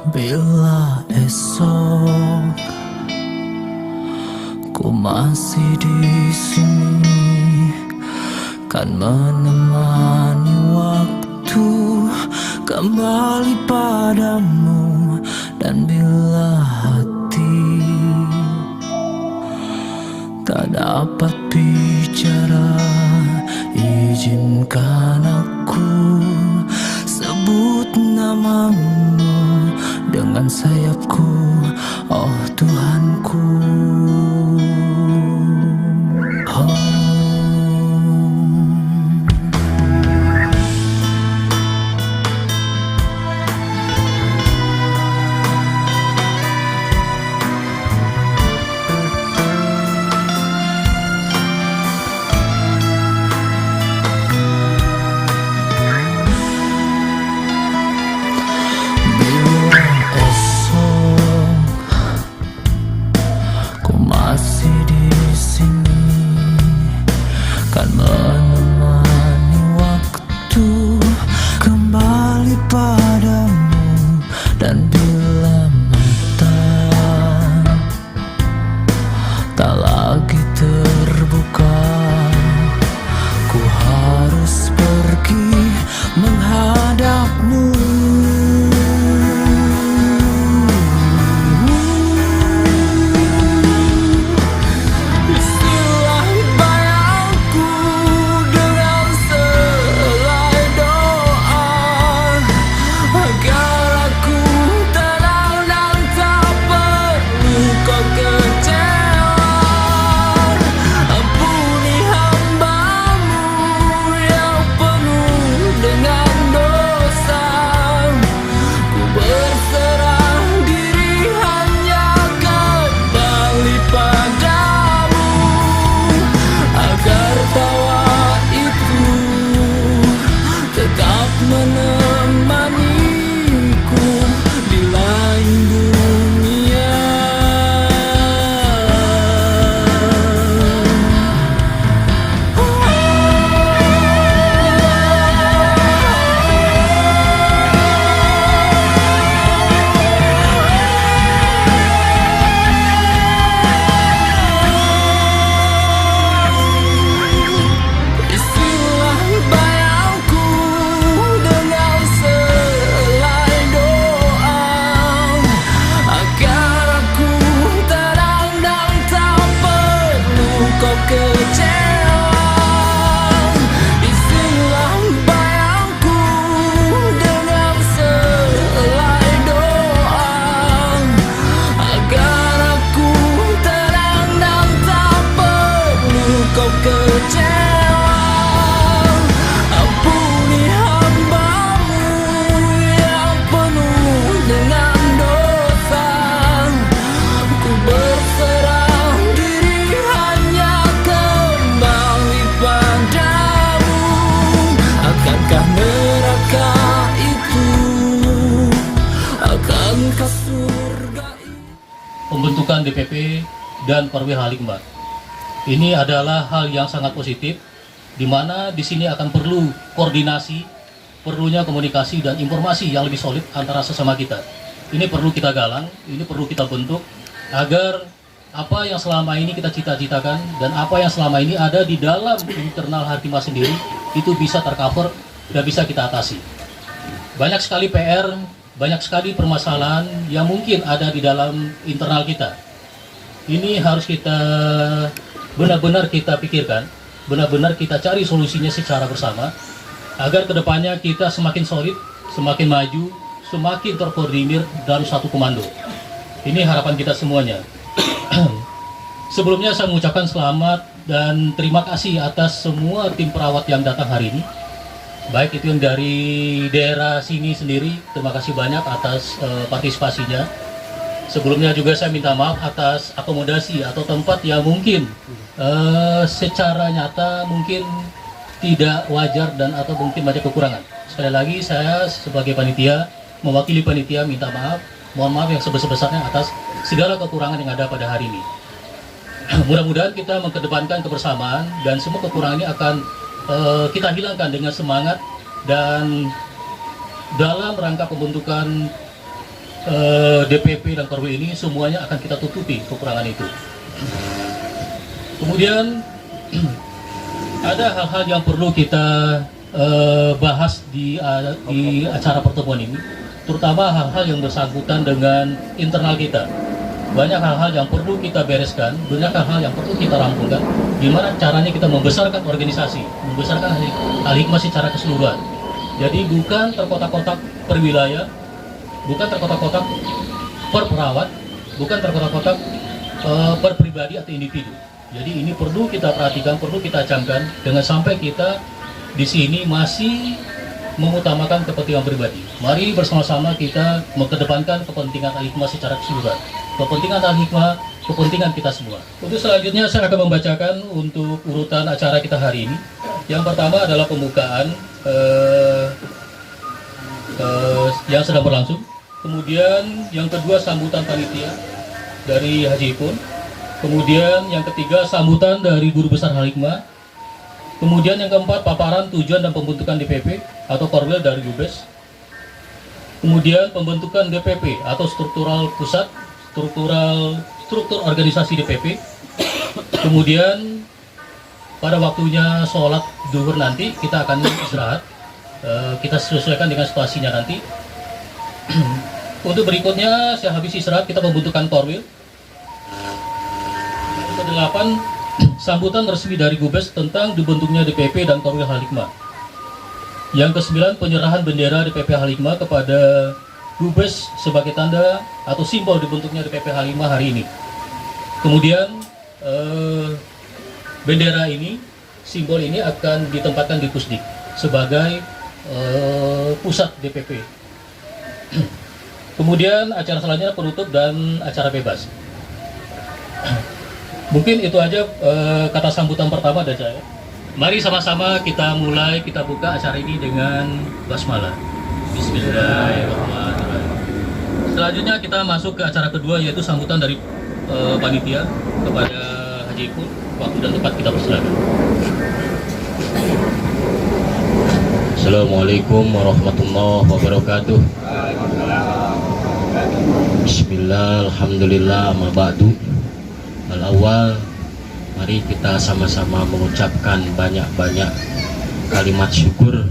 Bila esok ku masih di sini, kan menemani waktu kembali padamu. Dan bila hati tak dapat bicara, izinkan aku sebut namamu dengan sayapku, oh Tuhanku. Masih di sini, kan menemani waktu kembali padamu. Dan bila mata tak lagi terbuka, ku harus pergi menghadapmu. Menemaniku di lain dunia. Pembentukan DPP dan Perwira Halikbar. Ini adalah hal yang sangat positif, di mana di sini akan perlu koordinasi, perlunya komunikasi dan informasi yang lebih solid antara sesama kita. Ini perlu kita galang, ini perlu kita bentuk agar apa yang selama ini kita cita-citakan dan apa yang selama ini ada di dalam internal Harkima sendiri itu bisa tercover dan bisa kita atasi. Banyak sekali PR, banyak sekali permasalahan yang mungkin ada di dalam internal kita. Ini harus kita benar-benar kita pikirkan, benar-benar kita cari solusinya secara bersama, agar kedepannya kita semakin solid, semakin maju, semakin terkoordinir dalam satu komando. Ini harapan kita semuanya. Sebelumnya saya mengucapkan selamat dan terima kasih atas semua tim perawat yang datang hari ini. Baik itu yang dari daerah sini sendiri, terima kasih banyak atas partisipasinya. Sebelumnya juga saya minta maaf atas akomodasi atau tempat yang mungkin secara nyata mungkin tidak wajar dan atau mungkin banyak kekurangan. Sekali lagi saya sebagai panitia, mewakili panitia minta maaf, mohon maaf yang sebesar-besarnya atas segala kekurangan yang ada pada hari ini. Mudah-mudahan kita mengedepankan kebersamaan dan semua kekurangan ini akan kita hilangkan dengan semangat dan dalam rangka pembentukan DPP dan Korwil ini semuanya akan kita tutupi kekurangan itu. Kemudian ada hal-hal yang perlu kita bahas di acara pertemuan ini, terutama hal-hal yang bersangkutan dengan internal kita. Banyak hal-hal yang perlu kita bereskan, banyak hal-hal yang perlu kita rampungkan. Gimana caranya kita membesarkan organisasi, membesarkan Al-Hikmah secara keseluruhan. Jadi bukan terkotak-kotak per wilayah, bukan terkotak-kotak per perawat, bukan terkotak-kotak per pribadi atau individu. Jadi ini perlu kita perhatikan, perlu kita camkan, dengan sampai kita di sini masih mengutamakan kepentingan pribadi. Mari bersama-sama kita mengedepankan kepentingan Al-Hikmah secara keseluruhan. Kepentingan Al-Hikmah, kepentingan kita semua. Untuk selanjutnya saya akan membacakan untuk urutan acara kita hari ini. Yang pertama adalah pembukaan yang sedang berlangsung. Kemudian yang kedua sambutan panitia dari Haji Ipun. Kemudian yang ketiga sambutan dari Guru Besar Al-Hikmah. Kemudian yang keempat paparan tujuan dan pembentukan DPP atau Korwil dari Gubes. Kemudian pembentukan DPP atau struktural pusat, struktur organisasi DPP. Kemudian pada waktunya sholat duhur nanti kita akan istirahat. Kita sesuaikan dengan situasinya nanti. Untuk berikutnya saya habis istirahat kita pembentukan Korwil. Ke-8 sambutan resmi dari Gubes tentang dibentuknya DPP dan Korwil Al-Hikmah. Yang ke-9 penyerahan bendera DPP Al-Hikmah kepada Gubes sebagai tanda atau simbol dibentuknya DPP Al-Hikmah hari ini. Kemudian bendera ini, simbol ini akan ditempatkan di Pusdik sebagai pusat DPP. Kemudian acara selanjutnya penutup dan acara bebas. Mungkin itu aja kata sambutan pertama dari saya. Mari sama-sama kita mulai, kita buka acara ini dengan basmalah. Bismillahirrahmanirrahim. Selanjutnya kita masuk ke acara kedua, yaitu sambutan dari panitia kepada Haji Ipun. Waktu dan tempat kita persilakan. Assalamualaikum warahmatullahi wabarakatuh. Bismillah, alhamdulillah, amma ba'du. Al-awwal, mari kita sama-sama mengucapkan banyak-banyak kalimat syukur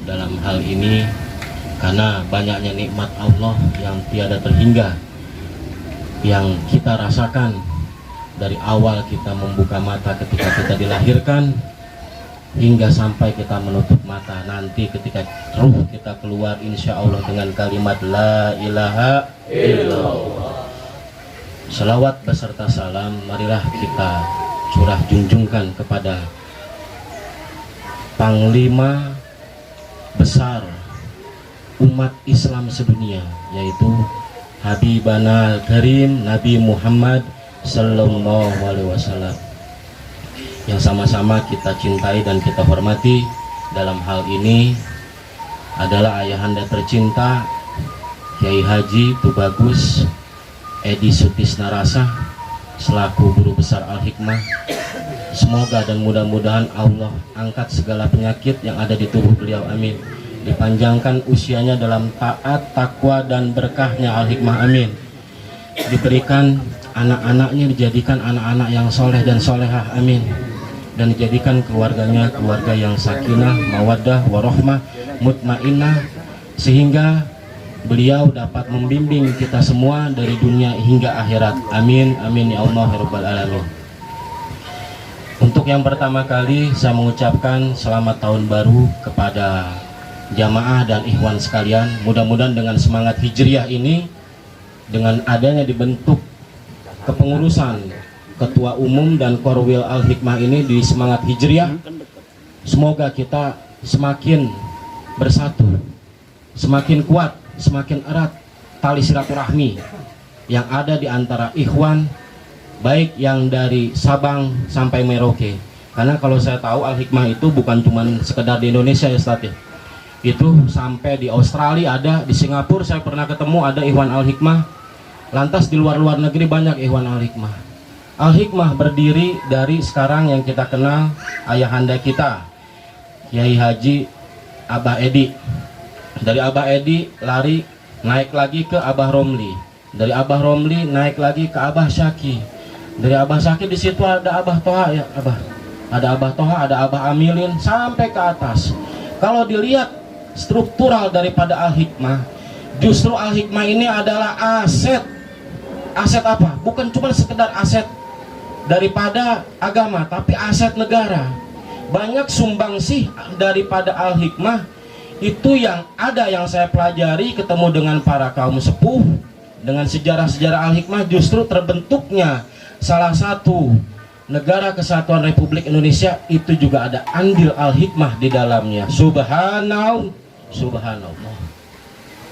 dalam hal ini, karena banyaknya nikmat Allah yang tiada terhingga yang kita rasakan dari awal kita membuka mata ketika kita dilahirkan hingga sampai kita menutup mata nanti ketika ruh kita keluar, insya Allah dengan kalimat la ilaha illallah. Salawat beserta salam marilah kita curah junjungkan kepada Panglima besar umat Islam sedunia, yaitu Habibana Karim Nabi Muhammad Sallallahu Alaihi Wasallam, yang sama-sama kita cintai dan kita hormati. Dalam hal ini adalah ayahanda tercinta Kiai Haji Tubagus Edi Sutisna Rasa selaku Guru Besar Al-Hikmah. Semoga dan mudah-mudahan Allah angkat segala penyakit yang ada di tubuh beliau, amin. Dipanjangkan usianya dalam taat, takwa dan berkahnya Al-Hikmah, amin. Diberikan anak-anaknya dijadikan anak-anak yang soleh dan solehah, amin. Dan dijadikan keluarganya keluarga yang sakinah, mawaddah, warahmah, mutmainnah, sehingga beliau dapat membimbing kita semua dari dunia hingga akhirat, amin, amin ya Allah ya Rabbal Alamin. Untuk yang pertama kali saya mengucapkan selamat tahun baru kepada jamaah dan ikhwan sekalian. Mudah-mudahan dengan semangat hijriah ini, dengan adanya dibentuk kepengurusan ketua umum dan Korwil Al-Hikmah ini di semangat hijriah, semoga kita semakin bersatu, semakin kuat, semakin erat tali silaturahmi yang ada di antara ikhwan, baik yang dari Sabang sampai Merauke. Karena kalau saya tahu Al-Hikmah itu bukan cuma sekedar di Indonesia ya Ustaz ya, itu sampai di Australia ada, di Singapura saya pernah ketemu ada ikhwan Al-Hikmah, lantas di luar-luar negeri banyak ikhwan Al-Hikmah. Al-Hikmah berdiri dari sekarang yang kita kenal ayahanda kita Kiai Haji Abah Edi. Dari Abah Edi lari naik lagi ke Abah Romli, dari Abah Romli naik lagi ke Abah Syaki, dari Abah Syaki di situ ada Abah Toha ya Abah, ada Abah Toha, ada Abah Amilin sampai ke atas. Kalau dilihat struktural daripada Al-Hikmah, justru Al-Hikmah ini adalah aset. Aset apa? Bukan cuma sekedar aset daripada agama, tapi aset negara. Banyak sumbangsih daripada Al-Hikmah itu yang ada, yang saya pelajari, ketemu dengan para kaum sepuh, dengan sejarah-sejarah Al-Hikmah, justru terbentuknya salah satu negara kesatuan Republik Indonesia itu juga ada andil Al-Hikmah di dalamnya. Subhanallah, subhanallah.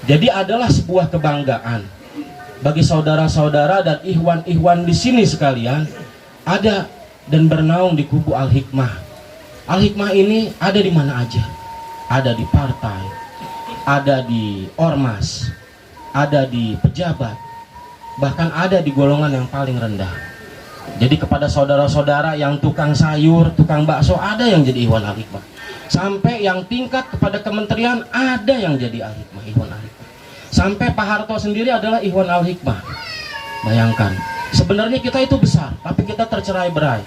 Jadi adalah sebuah kebanggaan bagi saudara-saudara dan ikhwan-ikhwan di sini sekalian, ada dan bernaung di kubu Al-Hikmah. Al-Hikmah ini ada di mana aja. Ada di partai, ada di ormas, ada di pejabat, bahkan ada di golongan yang paling rendah. Jadi kepada saudara-saudara yang tukang sayur, tukang bakso, ada yang jadi ikhwan Al-Hikmah. Sampai yang tingkat kepada kementerian ada yang jadi Al-Hikmah, ikhwan Al-Hikmah. Sampai Pak Harto sendiri adalah ikhwan Al-Hikmah. Bayangkan, sebenarnya kita itu besar, tapi kita tercerai-berai.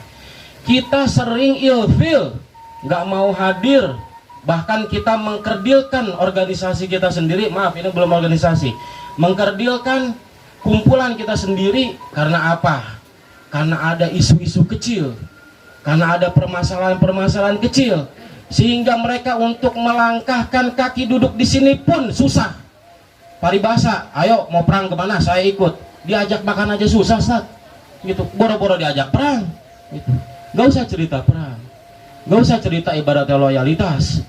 Kita sering ilfil, nggak mau hadir, bahkan kita mengkerdilkan organisasi kita sendiri. Maaf, ini belum organisasi, mengkerdilkan kumpulan kita sendiri. Karena apa? Karena ada isu-isu kecil, karena ada permasalahan-permasalahan kecil, sehingga mereka untuk melangkahkan kaki duduk di sini pun susah. Paribasa, ayo mau perang kemana? Saya ikut. Diajak makan aja susah, Ustaz. Gitu. Boro-boro diajak perang. Gitu. Gak usah cerita perang, gak usah cerita ibaratnya loyalitas,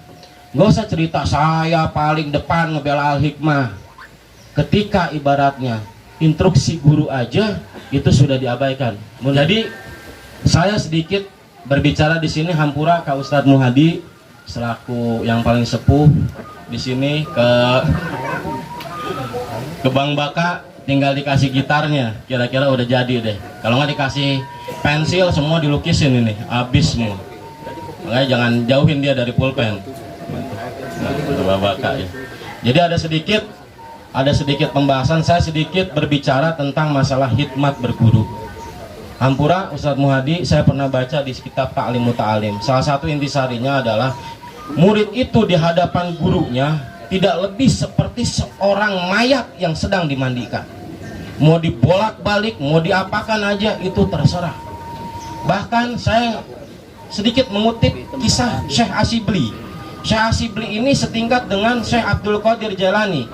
gak usah cerita saya paling depan ngebela Al-Hikmah. Ketika ibaratnya instruksi guru aja itu sudah diabaikan. Jadi saya sedikit berbicara di sini hampura Kak Ustadz Muhadi selaku yang paling sepuh di sini ke Bang Baka, tinggal dikasih gitarnya, kira-kira udah jadi deh. Kalau nggak dikasih pensil, semua dilukisin ini, habis semua. Makanya jangan jauhin dia dari pulpen. Nah, Baka ya. Jadi ada sedikit pembahasan, saya sedikit berbicara tentang masalah hikmat berguru. Hampura Ustadz Muhadi, saya pernah baca di kitab Ta'lim Muta'alim. Salah satu intisarinya adalah murid itu di hadapan gurunya tidak lebih seperti seorang mayat yang sedang dimandikan. Mau dibolak-balik, mau diapakan aja itu terserah. Bahkan saya sedikit mengutip kisah Syekh Asibli. Syekh Asibli ini setingkat dengan Syekh Abdul Qadir Jalani.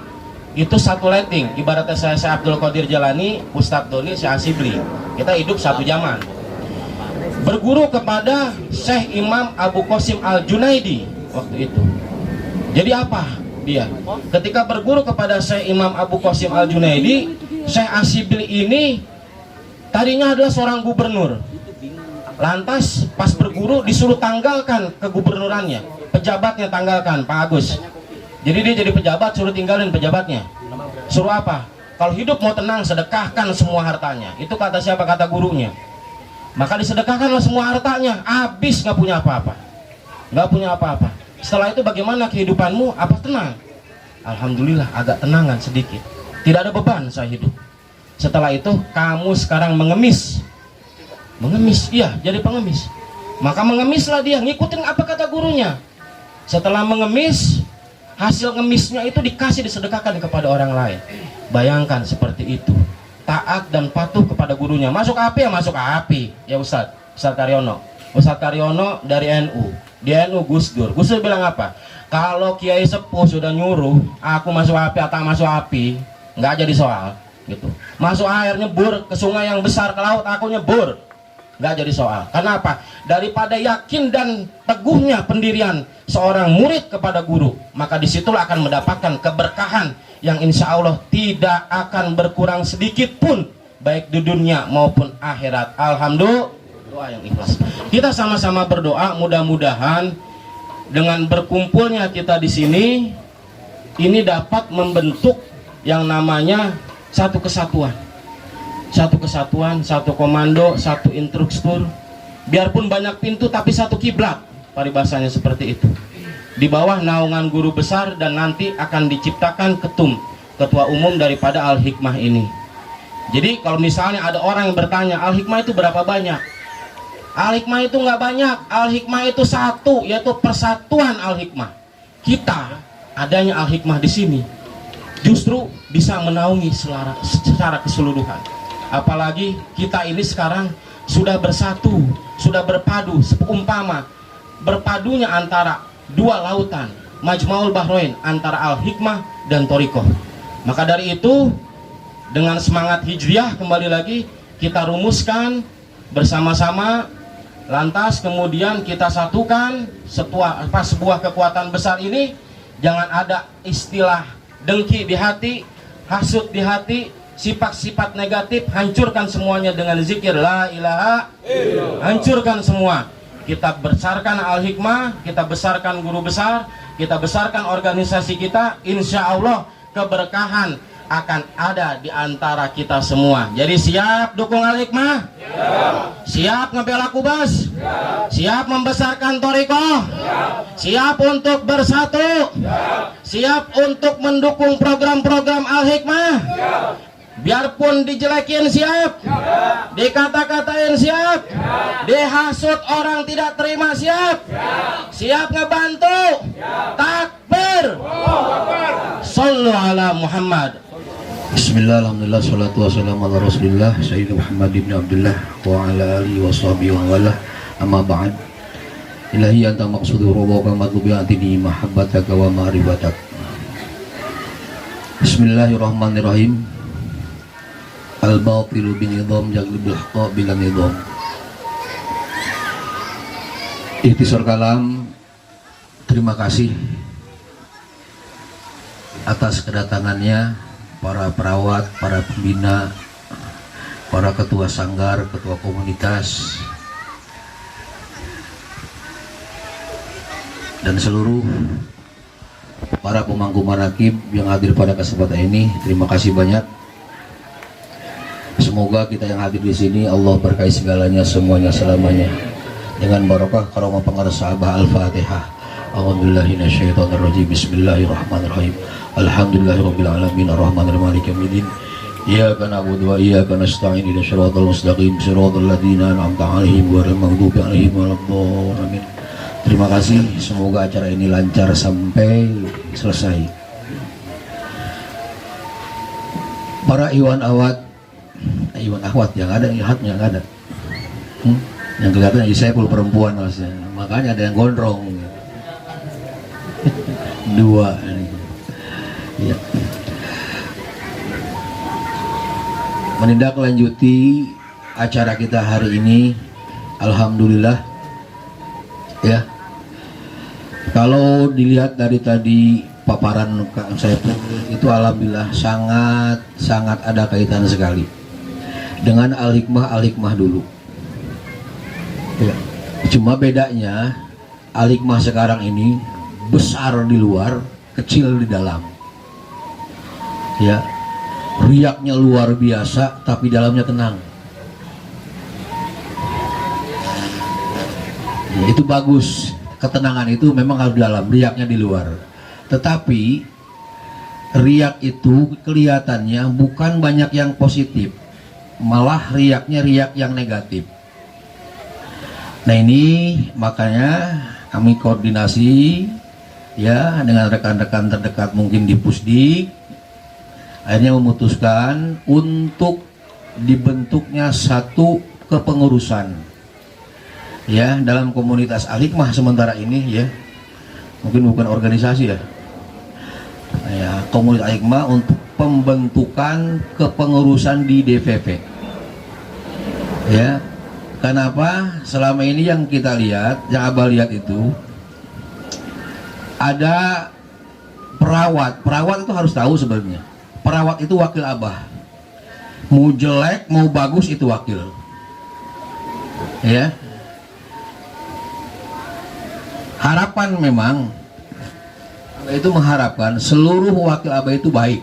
Itu satu letting. Ibaratnya saya Syekh Abdul Qadir Jalani, Ustadz Doni, Syekh Asibli. Kita hidup satu zaman. Berguru kepada Syekh Imam Abu Qasim Al-Junaidi waktu itu. Jadi apa? Dia ketika berguru kepada Syekh Imam Abu Qasim Al-Junaidi, Syekh Asibli ini tadinya adalah seorang gubernur. Lantas pas berguru disuruh tanggalkan kegubernurannya, pejabatnya tanggalkan, Pak Agus. Jadi dia jadi pejabat, suruh tinggalin pejabatnya. Suruh apa? Kalau hidup mau tenang, sedekahkan semua hartanya. Itu kata siapa? Kata gurunya. Maka disedekahkanlah semua hartanya, habis nggak punya apa-apa, nggak punya apa-apa. Setelah itu bagaimana kehidupanmu? Apa tenang? Alhamdulillah agak tenangan sedikit. Tidak ada beban saya hidup. Setelah itu kamu sekarang mengemis. Mengemis, iya jadi pengemis. Maka mengemislah dia, ngikutin apa kata gurunya. Setelah mengemis, hasil ngemisnya itu dikasih, disedekahkan kepada orang lain. Bayangkan seperti itu. Taat dan patuh kepada gurunya. Masuk api ya masuk api. Ya Ustadz Karyono. Ustadz Karyono dari NU. Di NU Gus Dur bilang apa? Kalau Kiai Sepuh sudah nyuruh aku masuk api atau masuk api, nggak jadi soal gitu. Masuk air nyebur ke sungai yang besar, ke laut aku nyebur, nggak jadi soal. Karena apa? Daripada yakin dan teguhnya pendirian seorang murid kepada guru, maka disitulah akan mendapatkan keberkahan yang insya Allah tidak akan berkurang sedikit pun, baik di dunia maupun akhirat. Alhamdulillah. Doa yang ikhlas. Kita sama-sama berdoa, mudah-mudahan dengan berkumpulnya kita di sini ini dapat membentuk yang namanya satu kesatuan. Satu kesatuan, satu komando, satu instruktur. Biarpun banyak pintu tapi satu kiblat. Paribasanya seperti itu. Di bawah naungan guru besar dan nanti akan diciptakan ketum. ketua umum daripada Al-Hikmah ini. Jadi kalau misalnya ada orang yang bertanya, Al-Hikmah itu berapa banyak? Al-Hikmah itu nggak banyak. Al-Hikmah itu satu, yaitu persatuan Al-Hikmah. Kita adanya Al-Hikmah di sini justru bisa menaungi secara keseluruhan. Apalagi kita ini sekarang sudah bersatu, sudah berpadu, seumpama berpadunya antara dua lautan, Majma'ul Bahrain, antara Al-Hikmah dan Thariqah. Maka dari itu, dengan semangat hijriah kembali lagi kita rumuskan bersama-sama, lantas kemudian kita satukan sebuah kekuatan besar ini. Jangan ada istilah dengki di hati, hasud di hati, sifat-sifat negatif, hancurkan semuanya dengan zikir la ilaha illallah. Hancurkan semua. Kita besarkan Al-Hikmah, kita besarkan guru besar, kita besarkan organisasi kita, insya Allah keberkahan akan ada di antara kita semua. Jadi siap dukung Al-Hikmah? Siap ngebela Kubas? Siap membesarkan Thariqah? Siap untuk bersatu? Siap untuk mendukung program-program Al-Hikmah? Biarpun dijelekin siap, dikata-katain siap, dihasut orang tidak terima siap, siap ngebantu, takbir, sallu ala Muhammad. Bismillah, alhamdulillah, salatu wassalamu ala rasulillah Sayyidina Muhammad ibn Abdullah wa ala alihi wa sahbihi wa wala, amma ba'd. Ilahi anta maqsudu rubaka matlubi atini mahabbataka wa ma'rifatak. Bismillahirrahmanirrahim. Al-batilu binidham jaglibul haqqa bila nidham. Ikhtisar kalam, terima kasih atas kedatangannya para perawat, para pembina, para ketua sanggar, ketua komunitas, dan seluruh para pemangku manaqib yang hadir pada kesempatan ini. Terima kasih banyak. Semoga kita yang hadir di sini Allah berkahi segalanya, semuanya, selamanya dengan barokah karomah pengaruh sahabat. Al-Fatihah. A'udzubillahi minasyaitonirrajim. Bismillahirrahmanirrahim. Alhamdulillahirabbil alamin arrahmanirrahim maliki yaumiddin. Iyyaka na'budu wa iyyaka nasta'in ihdinas siratal mustaqim siratal ladzina an'amta 'alaihim ghairil maghdubi 'alaihim waladdallin. Terima kasih, semoga acara ini lancar sampai selesai. Para iwan ahwat yang ada, ihatnya nggak ada. Yang kelihatan saya pul perempuan maksudnya. Makanya ada yang gondrong. Dua. Ya. Menindaklanjuti acara kita hari ini, alhamdulillah ya. Kalau dilihat dari tadi paparan Kang Saiful itu alhamdulillah sangat ada kaitan sekali dengan Al-Hikmah dulu. Ya. Cuma bedanya Al-Hikmah sekarang ini besar di luar, kecil di dalam. Ya. Riaknya luar biasa tapi dalamnya tenang. Ya, itu bagus. Ketenangan itu memang harus di dalam, riaknya di luar. Tetapi riak itu kelihatannya bukan banyak yang positif, malah riaknya riak yang negatif. Nah ini makanya kami koordinasi ya dengan rekan-rekan terdekat mungkin di Pusdik, akhirnya memutuskan untuk dibentuknya satu kepengurusan ya dalam komunitas Al-Hikmah sementara ini ya, mungkin bukan organisasi ya, komunitas Al-Hikmah untuk pembentukan kepengurusan di DPP ya. Kenapa? Selama ini yang kita lihat, yang Abah lihat itu ada perawat itu harus tahu sebenarnya. Perawat itu wakil Abah. Mau jelek, mau bagus itu wakil. Ya. Harapan memang itu mengharapkan seluruh wakil Abah itu baik.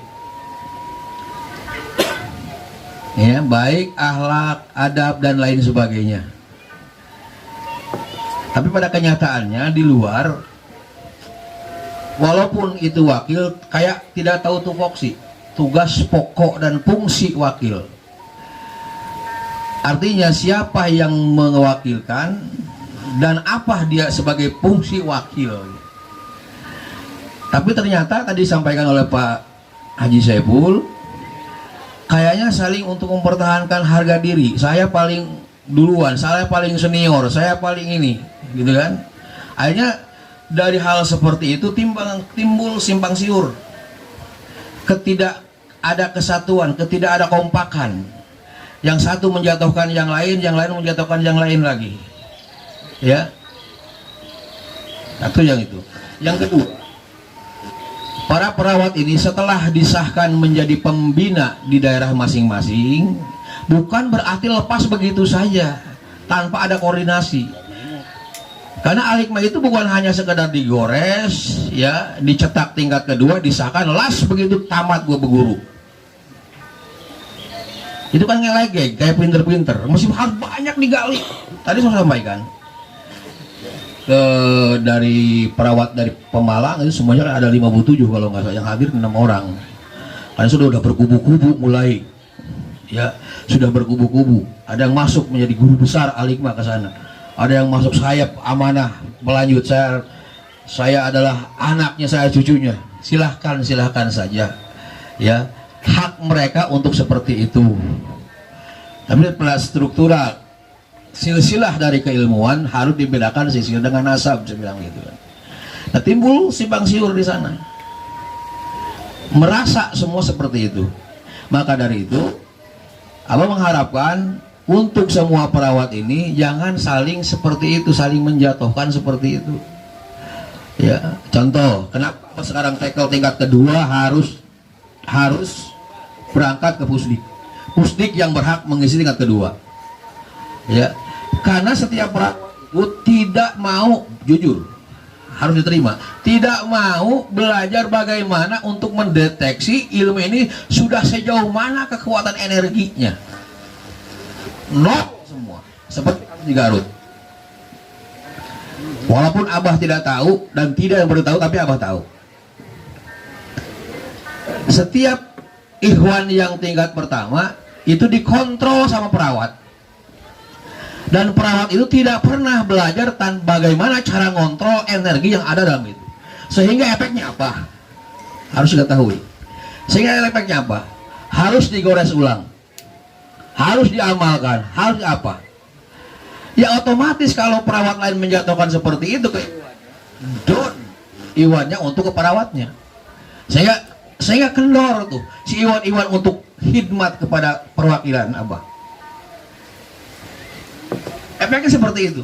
Ya, baik akhlak, adab dan lain sebagainya. Tapi pada kenyataannya di luar, walaupun itu wakil kayak tidak tahu tupoksi, tugas pokok dan fungsi wakil. Artinya siapa yang mewakilkan dan apa dia sebagai fungsi wakil. Tapi ternyata tadi disampaikan oleh Pak Haji Saiful, kayaknya saling untuk mempertahankan harga diri. Saya paling duluan, saya paling senior, saya paling ini, gitu kan. Akhirnya dari hal seperti itu timbul simpang siur, ketidak ada kesatuan, ketidak ada kompakan. Yang satu menjatuhkan yang lain menjatuhkan yang lain lagi. Ya. Satu yang itu. Yang kedua, para perawat ini setelah disahkan menjadi pembina di daerah masing-masing, bukan berarti lepas begitu saja tanpa ada koordinasi. Karena Al-Hikmah itu bukan hanya sekedar digores, ya, dicetak tingkat kedua, disahkan, las begitu tamat gue berguru. Itu kan ngelegek, kayak pinter-pinter, masih harus banyak digali. Tadi saya sampaikan dari perawat dari Pemalang itu semuanya ada 57 kalau nggak salah, yang hadir 6 orang. Karena sudah berkubu-kubu mulai, ya, sudah berkubu-kubu. Ada yang masuk menjadi guru besar Al-Hikmah ke sana. Ada yang masuk sayap amanah melanjut, saya adalah anaknya, saya cucunya. Silahkan saja, ya, hak mereka untuk seperti itu. Tapi pada struktural silsilah dari keilmuan harus dibedakan silsilah dengan nasab, saya bilang gitu kan. Nah, timbul simpang siur di sana, merasa semua seperti itu. Maka dari itu Abah mengharapkan untuk semua perawat ini jangan saling seperti itu, saling menjatuhkan seperti itu. Ya, contoh, kenapa sekarang tackle tingkat kedua harus berangkat ke Pusdik yang berhak mengisi tingkat kedua. Ya, karena setiap perawat itu tidak mau, jujur, harus diterima, tidak mau belajar bagaimana untuk mendeteksi ilmu ini sudah sejauh mana kekuatan energinya. Nol semua, seperti di Garut. Walaupun Abah tidak tahu dan tidak yang beritahu, tapi Abah tahu. Setiap ikhwan yang tingkat pertama itu dikontrol sama perawat, dan perawat itu tidak pernah belajar bagaimana cara ngontrol energi yang ada dalam itu. Sehingga efeknya apa? Harus diketahui. Sehingga efeknya apa? Harus digores ulang, harus diamalkan, harus apa? Ya otomatis kalau perawat lain menjatuhkan seperti itu ke iwannya untuk ke perawatnya, sehingga kendor tuh si iwan untuk khidmat kepada perwakilan Abah. Efeknya seperti itu.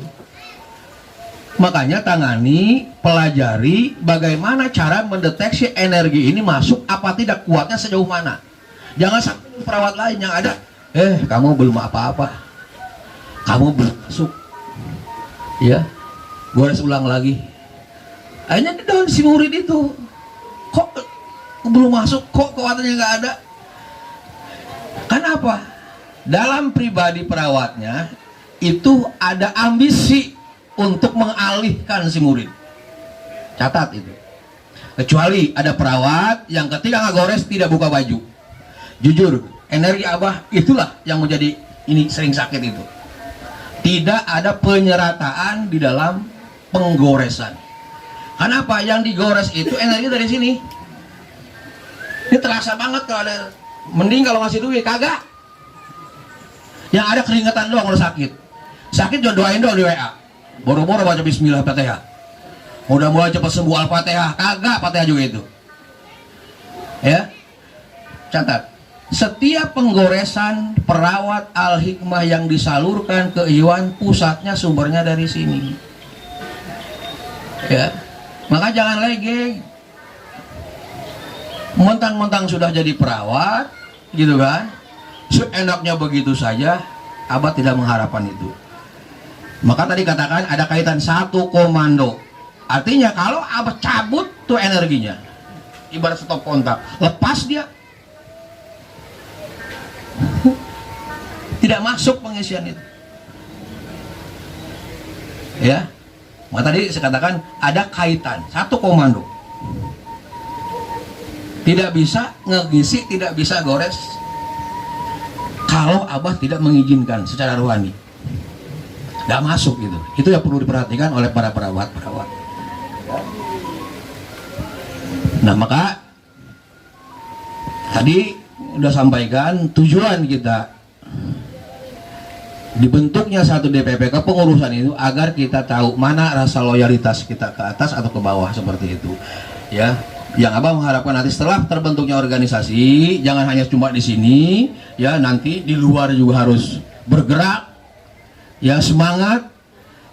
Makanya tangani, pelajari bagaimana cara mendeteksi energi ini masuk apa tidak, kuatnya sejauh mana. Jangan sampai perawat lain yang ada, kamu belum apa-apa, kamu belum masuk, ya, gores ulang lagi. Akhirnya di si murid itu, kok belum masuk, kok kekuatannya nggak ada. Kenapa? Dalam pribadi perawatnya itu ada ambisi untuk mengalihkan si murid. Catat itu. Kecuali ada perawat yang ketika ngagores tidak buka baju. Jujur, energi Abah itulah yang menjadi ini sering sakit itu. Tidak ada penyerataan di dalam penggoresan. Kenapa? Yang digores itu energi dari sini. Ini terasa banget kalau ada. Mending kalau ngasih duit, kagak. Yang ada keringetan doang kalau sakit. Sakit jangan doain doang di WA. Boro-boro baca bismillah Fatihah. Mudah-mudahan cepat sembuh Al-Fatihah. Kagak Fatihah juga itu. Ya. Catat. Setiap penggoresan perawat Al-Hikmah yang disalurkan ke Iwan, pusatnya sumbernya dari sini. Ya. Maka jangan lagi mentang-mentang sudah jadi perawat, gitu kan, seenaknya begitu saja. Abah tidak mengharapkan itu. Maka tadi katakan ada kaitan satu komando. Artinya kalau Abah cabut tuh energinya, ibarat stop kontak, lepas dia, tidak masuk pengisian itu. Ya, maka tadi saya katakan ada kaitan satu komando. tidak bisa ngegisi, tidak bisa gores kalau Abah tidak mengizinkan secara rohani. Nggak masuk gitu. Itu yang perlu diperhatikan oleh para perawat. Nah, maka tadi udah sampaikan tujuan kita dibentuknya satu DPP kepengurusan itu agar kita tahu mana rasa loyalitas kita ke atas atau ke bawah, seperti itu ya. Yang Abah mengharapkan nanti setelah terbentuknya organisasi, jangan hanya cuma di sini ya, nanti di luar juga harus bergerak ya, semangat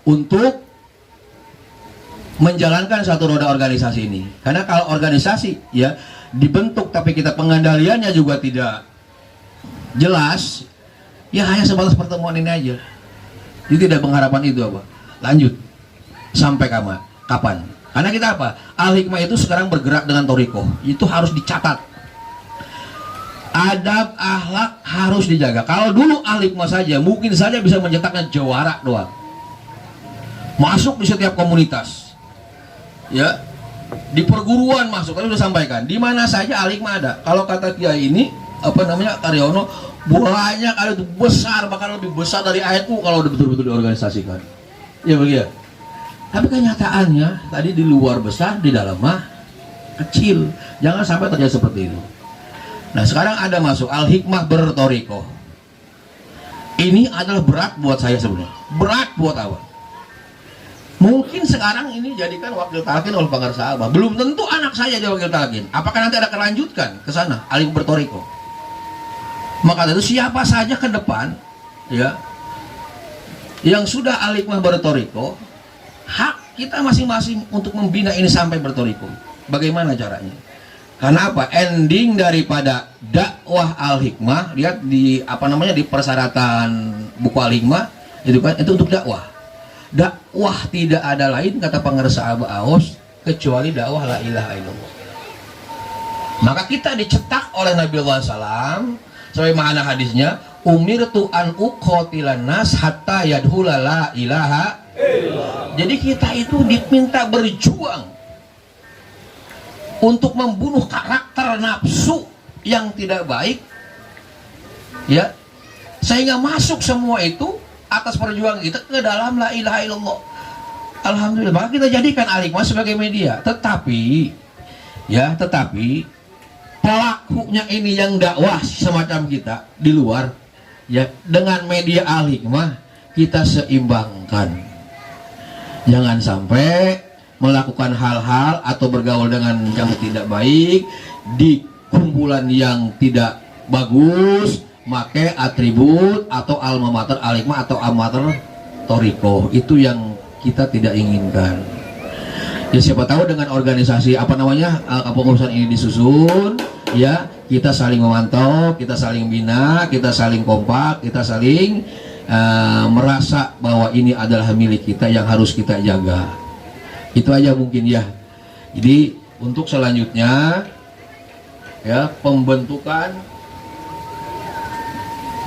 untuk menjalankan satu roda organisasi ini. Karena kalau organisasi ya dibentuk tapi kita pengendaliannya juga tidak jelas, ya hanya sebatas pertemuan ini aja. Jadi tidak mengharapkan itu apa? Lanjut sampai kapan? Karena kita apa? Al-Hikmah itu sekarang bergerak dengan Thariqah. Itu harus dicatat. Adab, akhlak harus dijaga. Kalau dulu Al-Hikmah saja mungkin saja bisa mencetaknya jawara doang. Masuk di setiap komunitas. Ya. Di perguruan masuk. Tadi sudah sampaikan. Di mana saja Al-Hikmah ada. Kalau kata Kiai ini, Karyono, banyak kali itu besar, bahkan lebih besar dari ayatku kalau udah betul-betul diorganisasikan. Ya begitu. Tapi kenyataannya tadi di luar besar, di dalam mah kecil. Jangan sampai terjadi seperti itu. Nah, sekarang ada masuk Al-Hikmah berthariqah. Ini adalah berat buat saya sebenarnya. Berat buat apa? Mungkin sekarang ini jadikan wakil talqin oleh pengarsa Abah. Belum tentu anak saya jadi wakil talqin. Apakah nanti ada kelanjutkan ke sana Al-Hikmah berthariqah? Maka itu siapa saja ke depan ya yang sudah Al-Hikmah berthariqah, hak kita masing-masing untuk membina ini sampai berthariqah. Bagaimana caranya? Karena apa? Ending daripada dakwah Al-Hikmah, lihat di di persyaratan buku Al-Hikmah itu kan, itu untuk dakwah. Dakwah tidak ada lain kata pengarsa Abah Aos kecuali dakwah la ilaha illallah. Maka kita dicetak oleh Nabi SAW sebagaimana hadisnya, umirtu an uqatilan nas hatta yadhula la ilaha. Jadi kita itu diminta berjuang untuk membunuh karakter nafsu yang tidak baik ya, sehingga masuk semua itu atas perjuangan kita ke dalam la ilaha illallah. Alhamdulillah, maka kita jadikan Al-Hikmah sebagai media. Tetapi pelakunya ini yang dakwah semacam kita di luar ya, dengan media Al-Hikmah kita seimbangkan. Jangan sampai melakukan hal-hal atau bergaul dengan yang tidak baik di kumpulan yang tidak bagus, pakai atribut atau alma mater Al-Hikmah atau alma mater thariqah. Itu yang kita tidak inginkan. Ya, siapa tahu dengan organisasi kepengurusan ini disusun ya, kita saling memantau, kita saling bina, kita saling kompak, kita saling merasa bahwa ini adalah milik kita yang harus kita jaga. Itu aja mungkin ya. Jadi untuk selanjutnya ya, pembentukan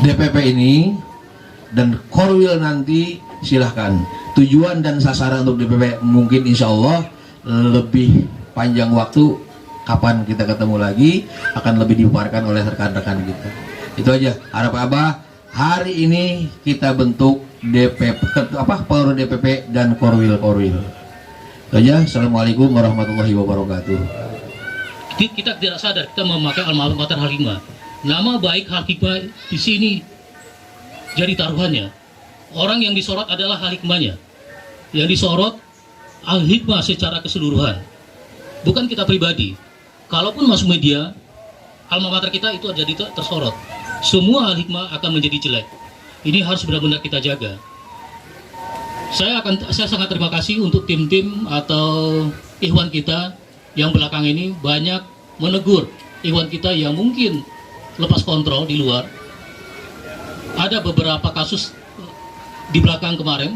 DPP ini dan Korwil nanti silahkan. Tujuan dan sasaran untuk DPP mungkin insya Allah lebih panjang waktu, kapan kita ketemu lagi akan lebih dipaparkan oleh rekan-rekan kita. Itu aja harap Abah. Hari ini kita bentuk DPP, pengurus DPP dan Korwil. Itu aja. Assalamualaikum warahmatullahi wabarakatuh. Kita tidak sadar kita memakai alma mater Al-Hikmah. Nama baik Al-Hikmah di sini jadi taruhannya. Orang yang disorot adalah Al-Hikmahnya. Yang disorot Al-Hikmah secara keseluruhan. Bukan kita pribadi. Kalaupun masuk media, alma mater kita itu jadi tersorot. Semua Al-Hikmah akan menjadi jelek. Ini harus benar-benar kita jaga. Saya sangat terima kasih untuk tim-tim atau ikhwan kita yang belakang ini banyak menegur ikhwan kita yang mungkin lepas kontrol di luar. Ada beberapa kasus di belakang kemarin.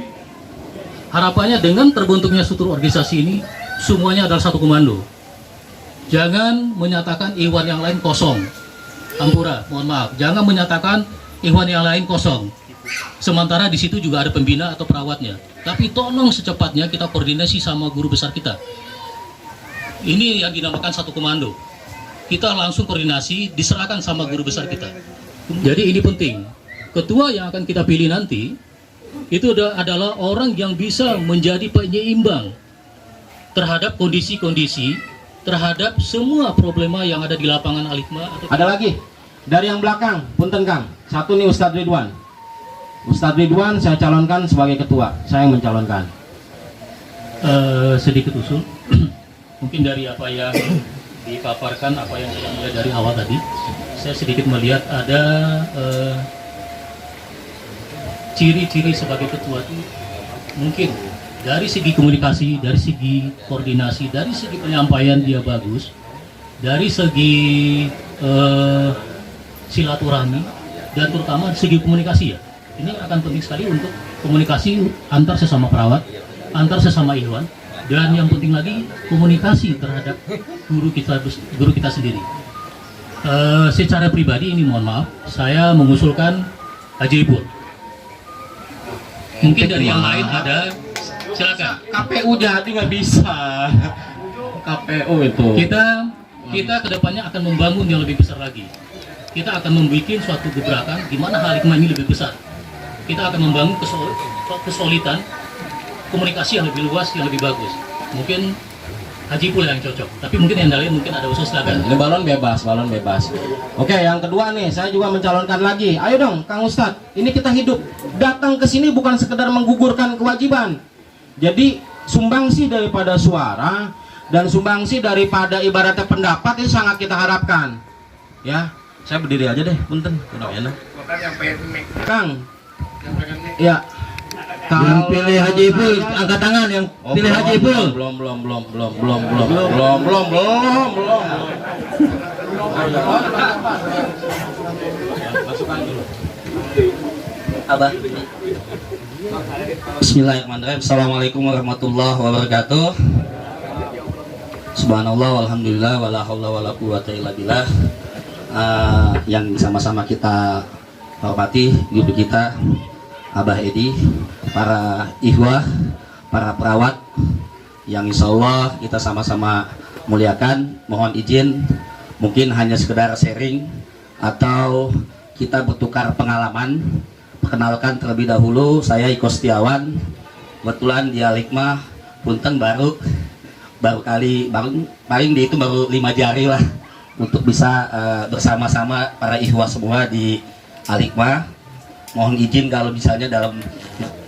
Harapannya dengan terbentuknya struktur organisasi ini, semuanya adalah satu komando. Jangan menyatakan ikhwan yang lain kosong. Ampura, mohon maaf. Jangan menyatakan ikhwan yang lain kosong. Sementara di situ juga ada pembina atau perawatnya. Tapi tolong secepatnya kita koordinasi sama guru besar kita. Ini yang dinamakan satu komando. kita langsung koordinasi, diserahkan sama guru besar kita. Jadi ini penting. Ketua yang akan kita pilih nanti itu adalah orang yang bisa menjadi penyeimbang terhadap kondisi-kondisi, terhadap semua problema yang ada di lapangan Alikma. Ada lagi dari yang belakang, punten Kang. Satu nih Ustadz Ridwan. Ustadz Ridwan saya calonkan sebagai ketua. Saya yang mencalonkan. Sedikit usul, mungkin dari apa yang dipaparkan, apa yang saya melihat dari awal tadi, saya sedikit melihat ada ciri-ciri sebagai ketua itu mungkin dari segi komunikasi, dari segi koordinasi, dari segi penyampaian dia bagus, dari segi silaturahmi, dan terutama segi komunikasi ya. Ini akan penting sekali untuk komunikasi antar sesama perawat, antar sesama Ikhwan, dan yang penting lagi komunikasi terhadap guru kita sendiri. Secara pribadi ini mohon maaf, saya mengusulkan Haji Ipul. Mungkin dari yang lain ada, silakan. KPU jadi nggak bisa. KPU itu. Kita kedepannya akan membangun yang lebih besar lagi. Kita akan membuat suatu gebrakan di mana Halikma ini lebih besar. Kita akan membangun kesulitan komunikasi yang lebih luas, yang lebih bagus. Mungkin Haji Ipul yang cocok, tapi mungkin yang lain mungkin ada usul silakan. Ini balon bebas. Oke, yang kedua nih, saya juga mencalonkan lagi. Ayo dong, Kang Ustadz, ini kita hidup. Datang ke sini bukan sekedar menggugurkan kewajiban. Jadi sumbangsi daripada suara dan sumbangsi daripada ibaratnya pendapat itu sangat kita harapkan. Ya, saya berdiri aja deh, punten. Kang, ya. Yang pilih Haji Ipul, angkat tangan yang pilih Haji Ipul. Belum. Masukkan dulu. Abah. Bismillahirrahmanirrahim. Assalamualaikum warahmatullahi wabarakatuh. Subhanallah walhamdulillah wala haula wala quwata illa billah. Yang sama-sama kita hormati guru kita Abah Edi, para ikhwah, para perawat yang insya Allah kita sama-sama muliakan. Mohon izin mungkin hanya sekedar sharing atau kita bertukar pengalaman. Perkenalkan terlebih dahulu, saya Iko Setiawan, kebetulan di Alikma punten baru paling di itu baru 5 jari lah untuk bisa bersama-sama para ikhwah semua di Alikma. Mohon izin kalau misalnya dalam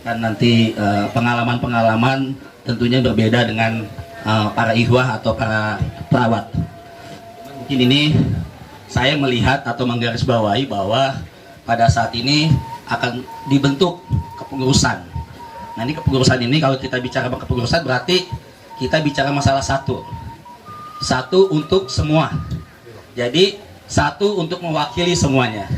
kan nanti pengalaman-pengalaman tentunya berbeda dengan para ikhwah atau para perawat. Mungkin ini saya melihat atau menggarisbawahi bahwa pada saat ini akan dibentuk kepengurusan. Nah ini kepengurusan ini kalau kita bicara kepengurusan berarti kita bicara masalah satu untuk semua. Jadi satu untuk mewakili semuanya.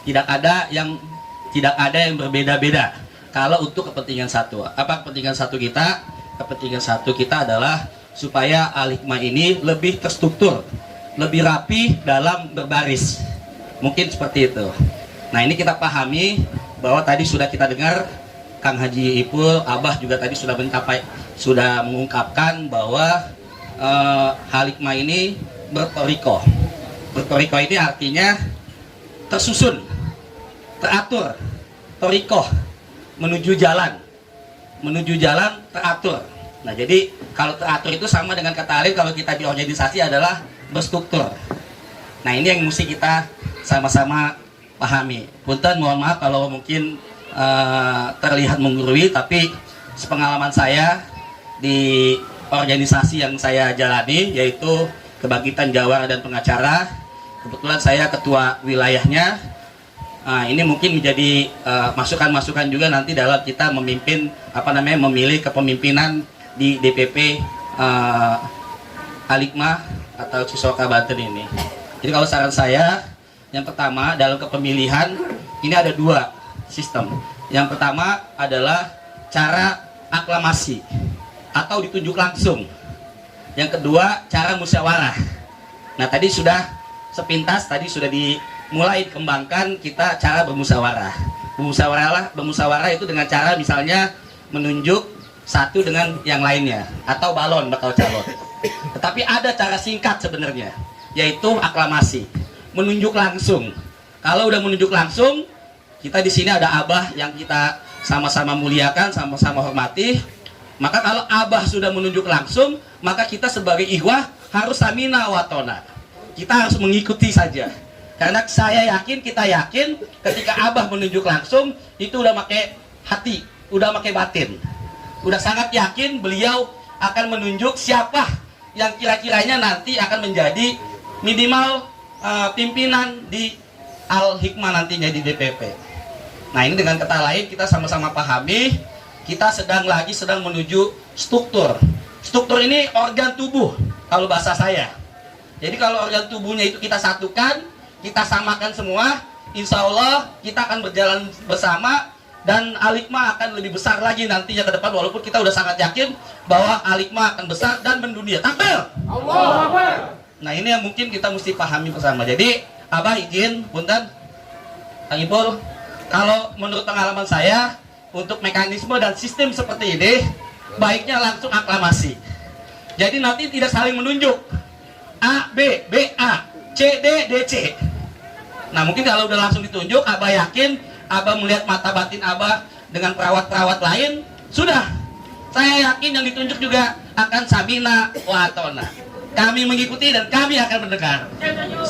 Tidak ada yang berbeda-beda. Kalau untuk kepentingan satu, apa kepentingan satu kita? Kepentingan satu kita adalah supaya Alikma ini lebih terstruktur, lebih rapi dalam berbaris. Mungkin seperti itu. Nah ini kita pahami bahwa tadi sudah kita dengar Kang Haji Ipul, Abah juga tadi sudah mengungkapkan bahwa Alikma ini bertoriko. Bertoriko ini artinya tersusun, teratur, torikoh, menuju jalan teratur. Nah jadi kalau teratur itu sama dengan kata alim kalau kita di organisasi adalah berstruktur. Nah ini yang mesti kita sama-sama pahami. Punten mohon maaf kalau mungkin terlihat menggurui, tapi sepengalaman saya di organisasi yang saya jalani yaitu Kebangkitan Jawara dan Pengacara, kebetulan saya ketua wilayahnya. Ini mungkin menjadi masukan-masukan juga nanti dalam kita memimpin memilih kepemimpinan di DPP Alikma atau Cisoka Banten ini. Jadi kalau saran saya, yang pertama dalam kepemilihan ini ada 2 sistem. Yang pertama adalah cara aklamasi atau ditunjuk langsung. Yang kedua cara musyawarah. Nah tadi sudah sepintas dimulai kembangkan kita cara bermusyawarah. Bermusyawarah itu dengan cara misalnya menunjuk satu dengan yang lainnya atau balon bakal calon. Tetapi ada cara singkat sebenarnya. yaitu aklamasi, menunjuk langsung. Kalau udah menunjuk langsung, kita di sini ada abah yang kita sama-sama muliakan, sama-sama hormati. Maka kalau abah sudah menunjuk langsung, maka kita sebagai ikhwah harus samina wa tona. Kita harus mengikuti saja. Karena saya yakin, kita yakin ketika abah menunjuk langsung, itu udah pakai hati, udah pakai batin. Udah sangat yakin beliau akan menunjuk siapa yang kira-kiranya nanti akan menjadi minimal pimpinan di Al-Hikmah nantinya di DPP. Nah, ini dengan kata lain kita sama-sama pahami, kita sedang menuju struktur. Struktur ini organ tubuh kalau bahasa saya. Jadi kalau organ tubuhnya itu kita satukan, kita samakan semua, insya Allah kita akan berjalan bersama dan Al-Hikmah akan lebih besar lagi nantinya ke depan, walaupun kita udah sangat yakin bahwa Al-Hikmah akan besar dan mendunia. Takbir! Allahu Akbar! Nah, ini yang mungkin kita mesti pahami bersama. Jadi Abah izin, punten, Kang Ipul, kalau menurut pengalaman saya, untuk mekanisme dan sistem seperti ini, baiknya langsung aklamasi. Jadi nanti tidak saling menunjuk. A, B, B, A, C, D, D, C. Nah, mungkin kalau udah langsung ditunjuk, Abah yakin, Abah melihat mata batin Abah dengan perawat-perawat lain, sudah. Saya yakin yang ditunjuk juga akan samina wa atona. Kami mengikuti dan kami akan mendengar.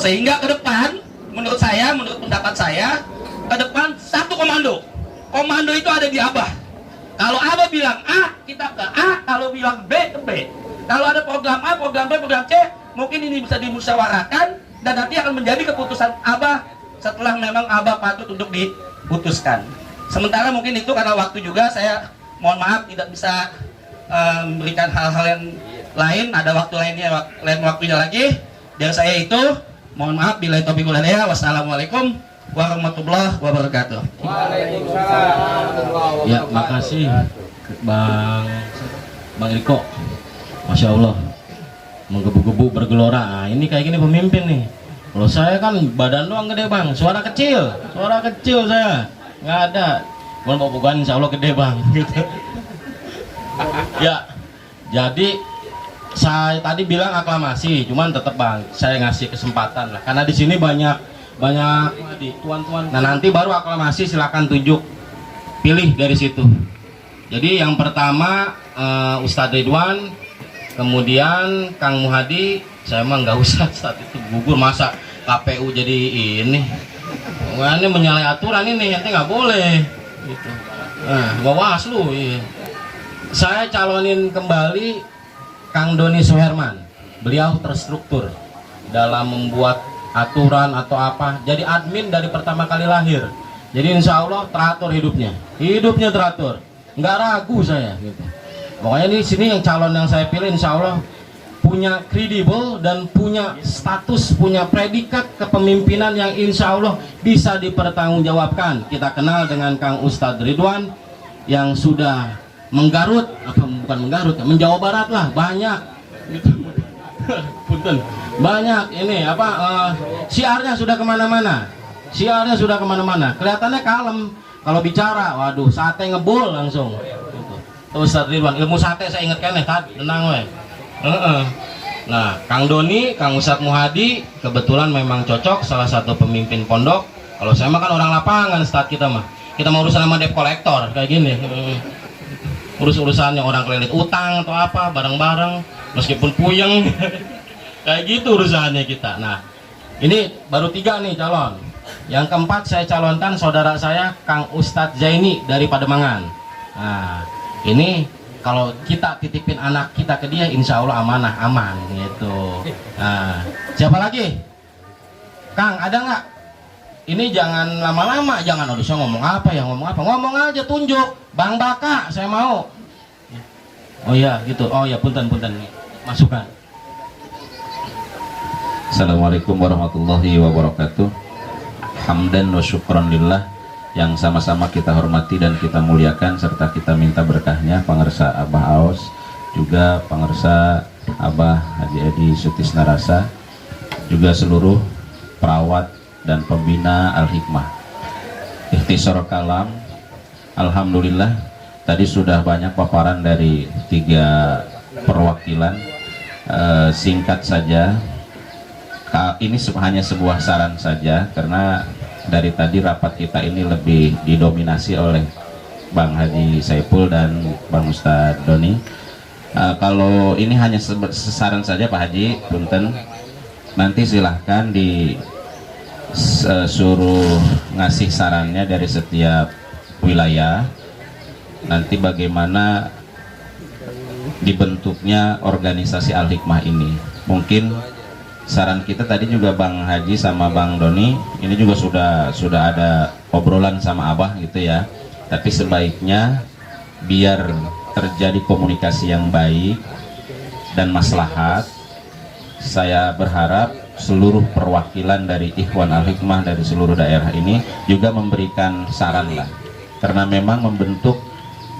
Sehingga ke depan, menurut saya, menurut pendapat saya, ke depan satu komando. Komando itu ada di Abah. Kalau Abah bilang A, kita ke A. Kalau bilang B, ke B. Kalau ada program A, program B, program C, mungkin ini bisa dimusyawarahkan dan nanti akan menjadi keputusan Abah setelah memang Abah patut untuk diputuskan. Sementara mungkin itu karena waktu juga, saya mohon maaf tidak bisa memberikan hal-hal yang lain. Ada waktu lainnya, lain waktunya lagi. Dan saya itu mohon maaf bila taufiq wal hidayah. Wassalamualaikum warahmatullahi wabarakatuh. Ya, makasih Bang Iko. Masya Allah, menggebu-gebu bergelora. Nah, ini kayak gini pemimpin nih. Kalau saya kan badan doang gede Bang, suara kecil saya nggak ada. Bukan insya Allah gede Bang. Gitu. Ya, jadi saya tadi bilang aklamasi, cuman tetap Bang, saya ngasih kesempatan lah. Karena di sini banyak tuan-tuan. Nah, nanti baru aklamasi, silakan tunjuk, pilih dari situ. Jadi yang pertama Ustadz Ridwan, kemudian Kang Muhadi. Saya mah nggak usah saat itu gugur, masa KPU jadi ini. Ini menyalahi aturan ini, nanti nggak boleh. Gitu. Nah, Bawaslu. Iya. Saya calonin kembali Kang Doni Suherman. Beliau terstruktur dalam membuat aturan atau apa. Jadi admin dari pertama kali lahir. Jadi insya Allah teratur hidupnya teratur. Nggak ragu saya. Gitu. Pokoknya di sini yang calon yang saya pilih insya Allah punya kredibel dan punya status, punya predikat kepemimpinan yang insya Allah bisa dipertanggungjawabkan. Kita kenal dengan Kang Ustadz Ridwan yang sudah menggarut, menjawa barat lah, banyak. Punten, banyak ini siarnya sudah kemana-mana. Kelihatannya kalem. Kalau bicara, waduh, sate ngebul langsung. Ustadz Ridwan, ilmu sate saya ingat kan tenang weh. Nah, Kang Doni, Kang Ustadz Muhadi kebetulan memang cocok, salah satu pemimpin pondok. Kalau saya mah kan orang lapangan, Ustadz kita mah urusan sama debt kolektor kayak gini. Urusannya orang kredit utang atau apa bareng-bareng, meskipun puyeng. Kayak gitu urusannya kita. Nah, ini baru 3 nih calon. Yang keempat saya calonkan saudara saya Kang Ustadz Zaini dari Pademangan. Nah, ini kalau kita titipin anak kita ke dia, insya Allah aman gitu. Nah, siapa lagi? Kang, ada nggak? Ini jangan lama-lama, jangan saya ngomong apa, ngomong aja, tunjuk. Bang Baka, saya mau. Oh iya, gitu. Oh ya, punten nih, masukan. Assalamualaikum warahmatullahi wabarakatuh. Hamdan wa syukran lillah, yang sama-sama kita hormati dan kita muliakan serta kita minta berkahnya pangersa Abah Aos, juga pangersa Abah Haji Edi Sutisna Rasa, juga seluruh perawat dan pembina Al-Hikmah. Ikhtisar kalam, alhamdulillah tadi sudah banyak paparan dari 3 perwakilan. Singkat saja, Ini hanya sebuah saran saja, karena dari tadi rapat kita ini lebih didominasi oleh Bang Haji Saipul dan Bang Ustadz Doni. Kalau ini hanya saran saja Pak Haji, punten, nanti silahkan suruh ngasih sarannya dari setiap wilayah, nanti bagaimana dibentuknya organisasi Al-Hikmah ini. Mungkin saran kita tadi juga Bang Haji sama Bang Doni ini juga sudah ada obrolan sama Abah gitu ya, tapi sebaiknya biar terjadi komunikasi yang baik dan maslahat, saya berharap seluruh perwakilan dari Ikhwan Al-Hikmah dari seluruh daerah ini juga memberikan saran lah, karena memang membentuk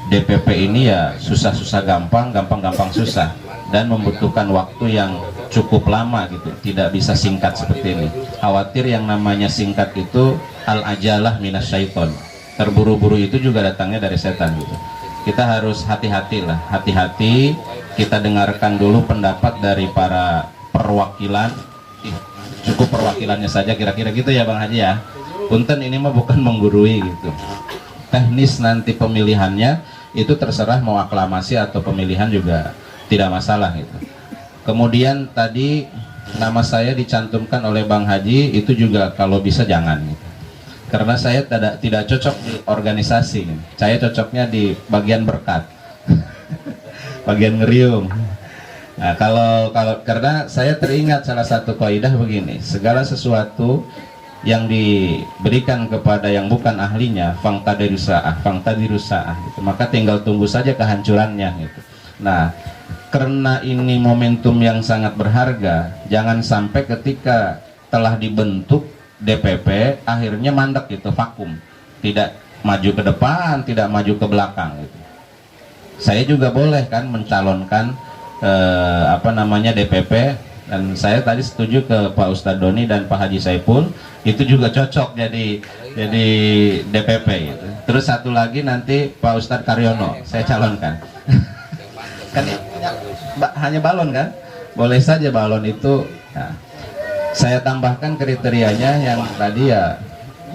DPP ini ya susah-susah gampang, gampang-gampang susah, dan membutuhkan waktu yang cukup lama gitu, tidak bisa singkat seperti ini. Khawatir yang namanya singkat itu al-ajalah minasyaiton, terburu-buru itu juga datangnya dari setan gitu. Kita harus hati-hati lah, hati-hati, kita dengarkan dulu pendapat dari para perwakilan. Cukup perwakilannya saja kira-kira gitu ya Bang Haji ya. Punten, ini mah bukan menggurui gitu. Teknis nanti pemilihannya itu terserah mau aklamasi atau pemilihan juga tidak masalah gitu. Kemudian tadi nama saya dicantumkan oleh Bang Haji, itu juga kalau bisa jangan gitu. Karena saya tidak cocok di organisasi, saya cocoknya di bagian berkat. Bagian ngeriung. Nah, kalau karena saya teringat salah satu kaidah begini, segala sesuatu yang diberikan kepada yang bukan ahlinya, fangtadirusaah gitu, maka tinggal tunggu saja kehancurannya gitu. Nah, karena ini momentum yang sangat berharga, jangan sampai ketika telah dibentuk DPP akhirnya mandek gitu, vakum, tidak maju ke depan, tidak maju ke belakang gitu. Saya juga boleh kan mencalonkan DPP, dan saya tadi setuju ke Pak Ustadz Doni dan Pak Haji Saipul, itu juga cocok jadi DPP gitu. Terus satu lagi nanti Pak Ustadz Karyono saya calonkan. Kan hanya balon kan, boleh saja balon itu. Nah, saya tambahkan kriterianya yang tadi ya,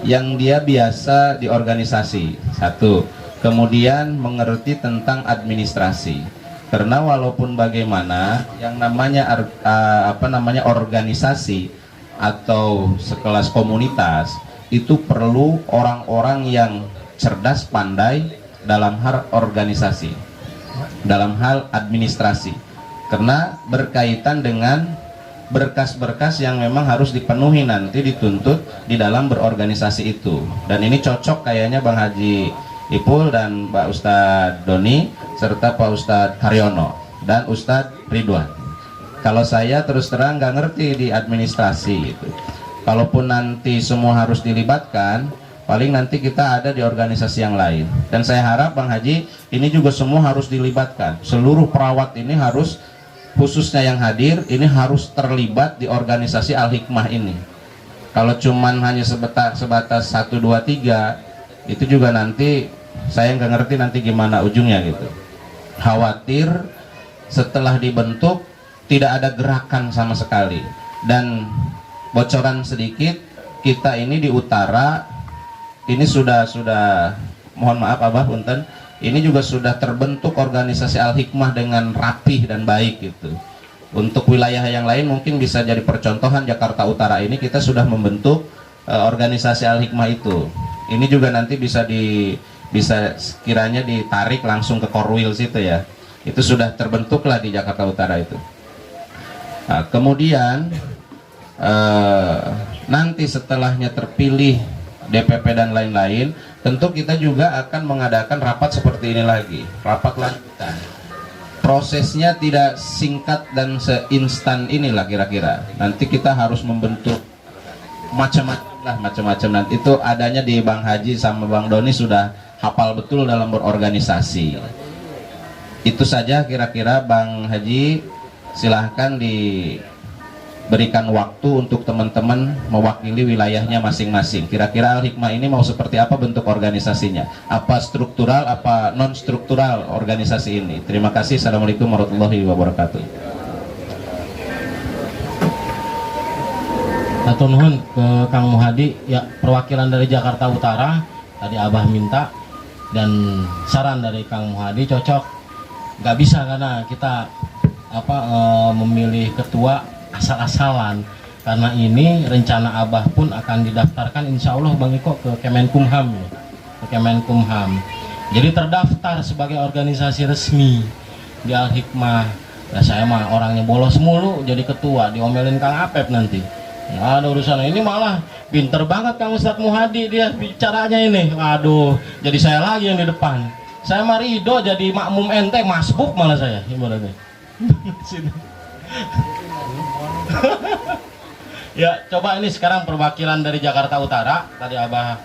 yang dia biasa di organisasi satu, kemudian mengerti tentang administrasi, karena walaupun bagaimana yang namanya organisasi atau sekelas komunitas itu perlu orang-orang yang cerdas pandai dalam hal organisasi, dalam hal administrasi, karena berkaitan dengan berkas-berkas yang memang harus dipenuhi nanti dituntut di dalam berorganisasi itu. Dan ini cocok kayaknya Bang Haji Ipul dan Pak Ustadz Doni serta Pak Ustadz Haryono dan Ustadz Ridwan. Kalau saya terus terang nggak ngerti di administrasi gitu. Kalaupun nanti semua harus dilibatkan, paling nanti kita ada di organisasi yang lain. Dan saya harap Bang Haji ini juga semua harus dilibatkan. Seluruh perawat ini harus, khususnya yang hadir ini harus terlibat di organisasi Al-Hikmah ini. Kalau cuman hanya sebatas 1, 2, 3, itu juga nanti saya nggak ngerti nanti gimana ujungnya gitu. Khawatir setelah dibentuk tidak ada gerakan sama sekali. Dan bocoran sedikit, kita ini di utara ini sudah mohon maaf Abah punten, ini juga sudah terbentuk organisasi Al-Hikmah dengan rapih dan baik gitu. Untuk wilayah yang lain mungkin bisa jadi percontohan. Jakarta Utara ini kita sudah membentuk organisasi Al-Hikmah itu. Ini juga nanti bisa kiranya ditarik langsung ke Korwil situ ya. Itu sudah terbentuklah di Jakarta Utara itu. Nah, kemudian nanti setelahnya terpilih DPP dan lain-lain, tentu kita juga akan mengadakan rapat seperti ini lagi, rapat lanjutan. Prosesnya tidak singkat dan seinstan inilah kira-kira. Nanti kita harus membentuk macam-macam nanti. Itu adanya di Bang Haji sama Bang Doni sudah hafal betul dalam berorganisasi. Itu saja kira-kira Bang Haji, silahkan diberikan waktu untuk teman-teman mewakili wilayahnya masing-masing. Kira-kira Al-Hikmah ini mau seperti apa bentuk organisasinya? Apa struktural, apa non struktural organisasi ini? Terima kasih. Assalamualaikum warahmatullahi wabarakatuh. Hatur nuhun ke Kang Muhadi. Ya, perwakilan dari Jakarta Utara tadi Abah minta, dan saran dari Kang Muhadi cocok. Nggak bisa karena kita memilih ketua asal-asalan, karena ini rencana Abah pun akan didaftarkan insya Allah Bang Iko ke Kemenkumham ya. Ke Kemenkumham. Jadi terdaftar sebagai organisasi resmi di Al Hikmah. Nah, saya mah orangnya bolos mulu jadi ketua, diomelin Kang Apep nanti. Nggak ada urusan. Ini malah pinter banget Kang Ustadz Muhadi dia bicaranya ini. Waduh, jadi saya lagi yang di depan. Saya mah ridho jadi makmum ente, masbuk malah saya ibaratnya. Ya, coba ini sekarang perwakilan dari Jakarta Utara tadi Abah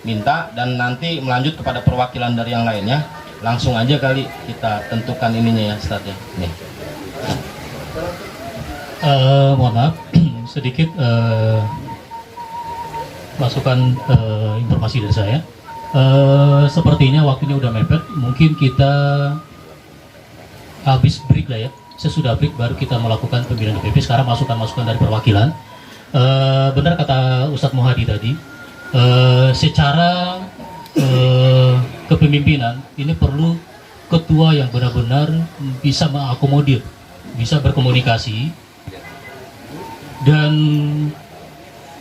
minta, dan nanti melanjut kepada perwakilan dari yang lainnya. Langsung aja kali kita tentukan ininya ya, Ustadz ya. Nih. Mohon maaf, sedikit masukan informasi dari saya. Sepertinya waktunya udah mepet, mungkin kita habis break lah ya. Sesudah break baru kita melakukan pemilihan DPP. Sekarang masukan-masukan dari perwakilan. Benar kata Ustadz Muhadi tadi, secara kepemimpinan ini perlu ketua yang benar-benar bisa mengakomodir, bisa berkomunikasi. Dan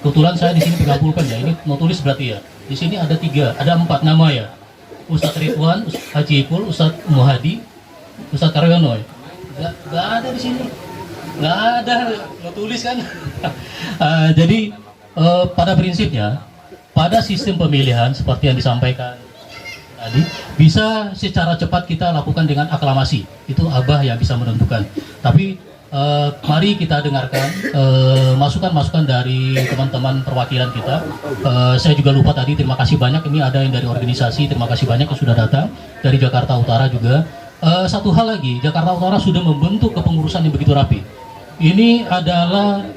kebetulan saya di sini menggabungkan ya, ini mau tulis berarti ya. Di sini ada 4 nama ya. Ustadz Ridwan, Ustadz Haji Ipul, Ustadz Muhadi, Ustadz Karyono ya. Gak ada di sini. Nggak ada, mau tulis kan. Jadi pada prinsipnya, pada sistem pemilihan seperti yang disampaikan tadi, bisa secara cepat kita lakukan dengan aklamasi. Itu Abah yang bisa menentukan. Tapi mari kita dengarkan masukan-masukan dari teman-teman perwakilan kita. Saya juga lupa tadi, terima kasih banyak. Ini ada yang dari organisasi, terima kasih banyak yang sudah datang. Dari Jakarta Utara juga. Satu hal lagi, Jakarta Utara sudah membentuk kepengurusan yang begitu rapi. Ini adalah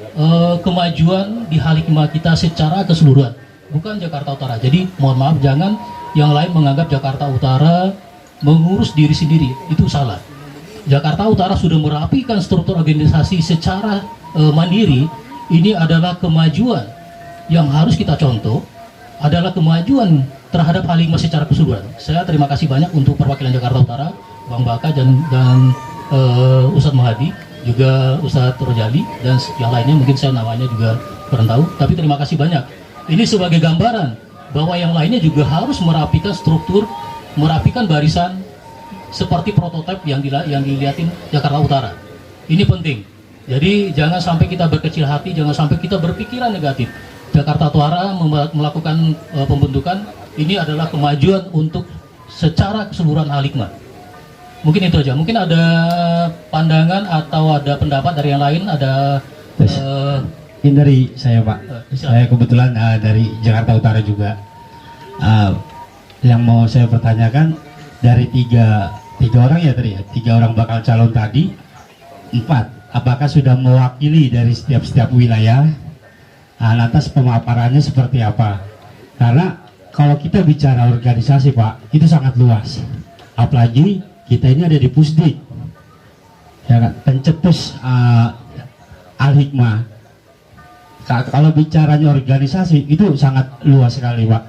kemajuan di Halikmah kita secara keseluruhan, bukan Jakarta Utara. Jadi mohon maaf, jangan yang lain menganggap Jakarta Utara mengurus diri sendiri, itu salah. Jakarta Utara sudah merapikan struktur organisasi secara mandiri. Ini adalah kemajuan yang harus kita contoh, adalah kemajuan terhadap Halikmah secara keseluruhan. Saya terima kasih banyak untuk perwakilan Jakarta Utara, Bang Baka dan Ustadz Muhadi, juga Ustadz Rojali, dan yang lainnya mungkin saya namanya juga kurang tahu, tapi terima kasih banyak. Ini sebagai gambaran bahwa yang lainnya juga harus merapikan struktur, merapikan barisan seperti prototipe yang dilihatin Jakarta Utara. Ini penting. Jadi jangan sampai kita berkecil hati, jangan sampai kita berpikiran negatif. Jakarta Utara melakukan pembentukan, ini adalah kemajuan untuk secara keseluruhan Halikmah. Mungkin itu aja. Mungkin ada pandangan atau ada pendapat dari yang lain. Ada ini dari saya Pak. Saya kebetulan dari Jakarta Utara juga. Yang mau saya pertanyakan, dari tiga orang ya tadi ya, 3 orang bakal calon tadi, 4 apakah sudah mewakili dari setiap wilayah? Lantas pemaparannya seperti apa? Karena kalau kita bicara organisasi Pak, itu sangat luas. Apalagi kita ini ada di Pusdik, ya kan, pencetus Al Hikmah. Kalau bicaranya organisasi itu sangat luas sekali Pak.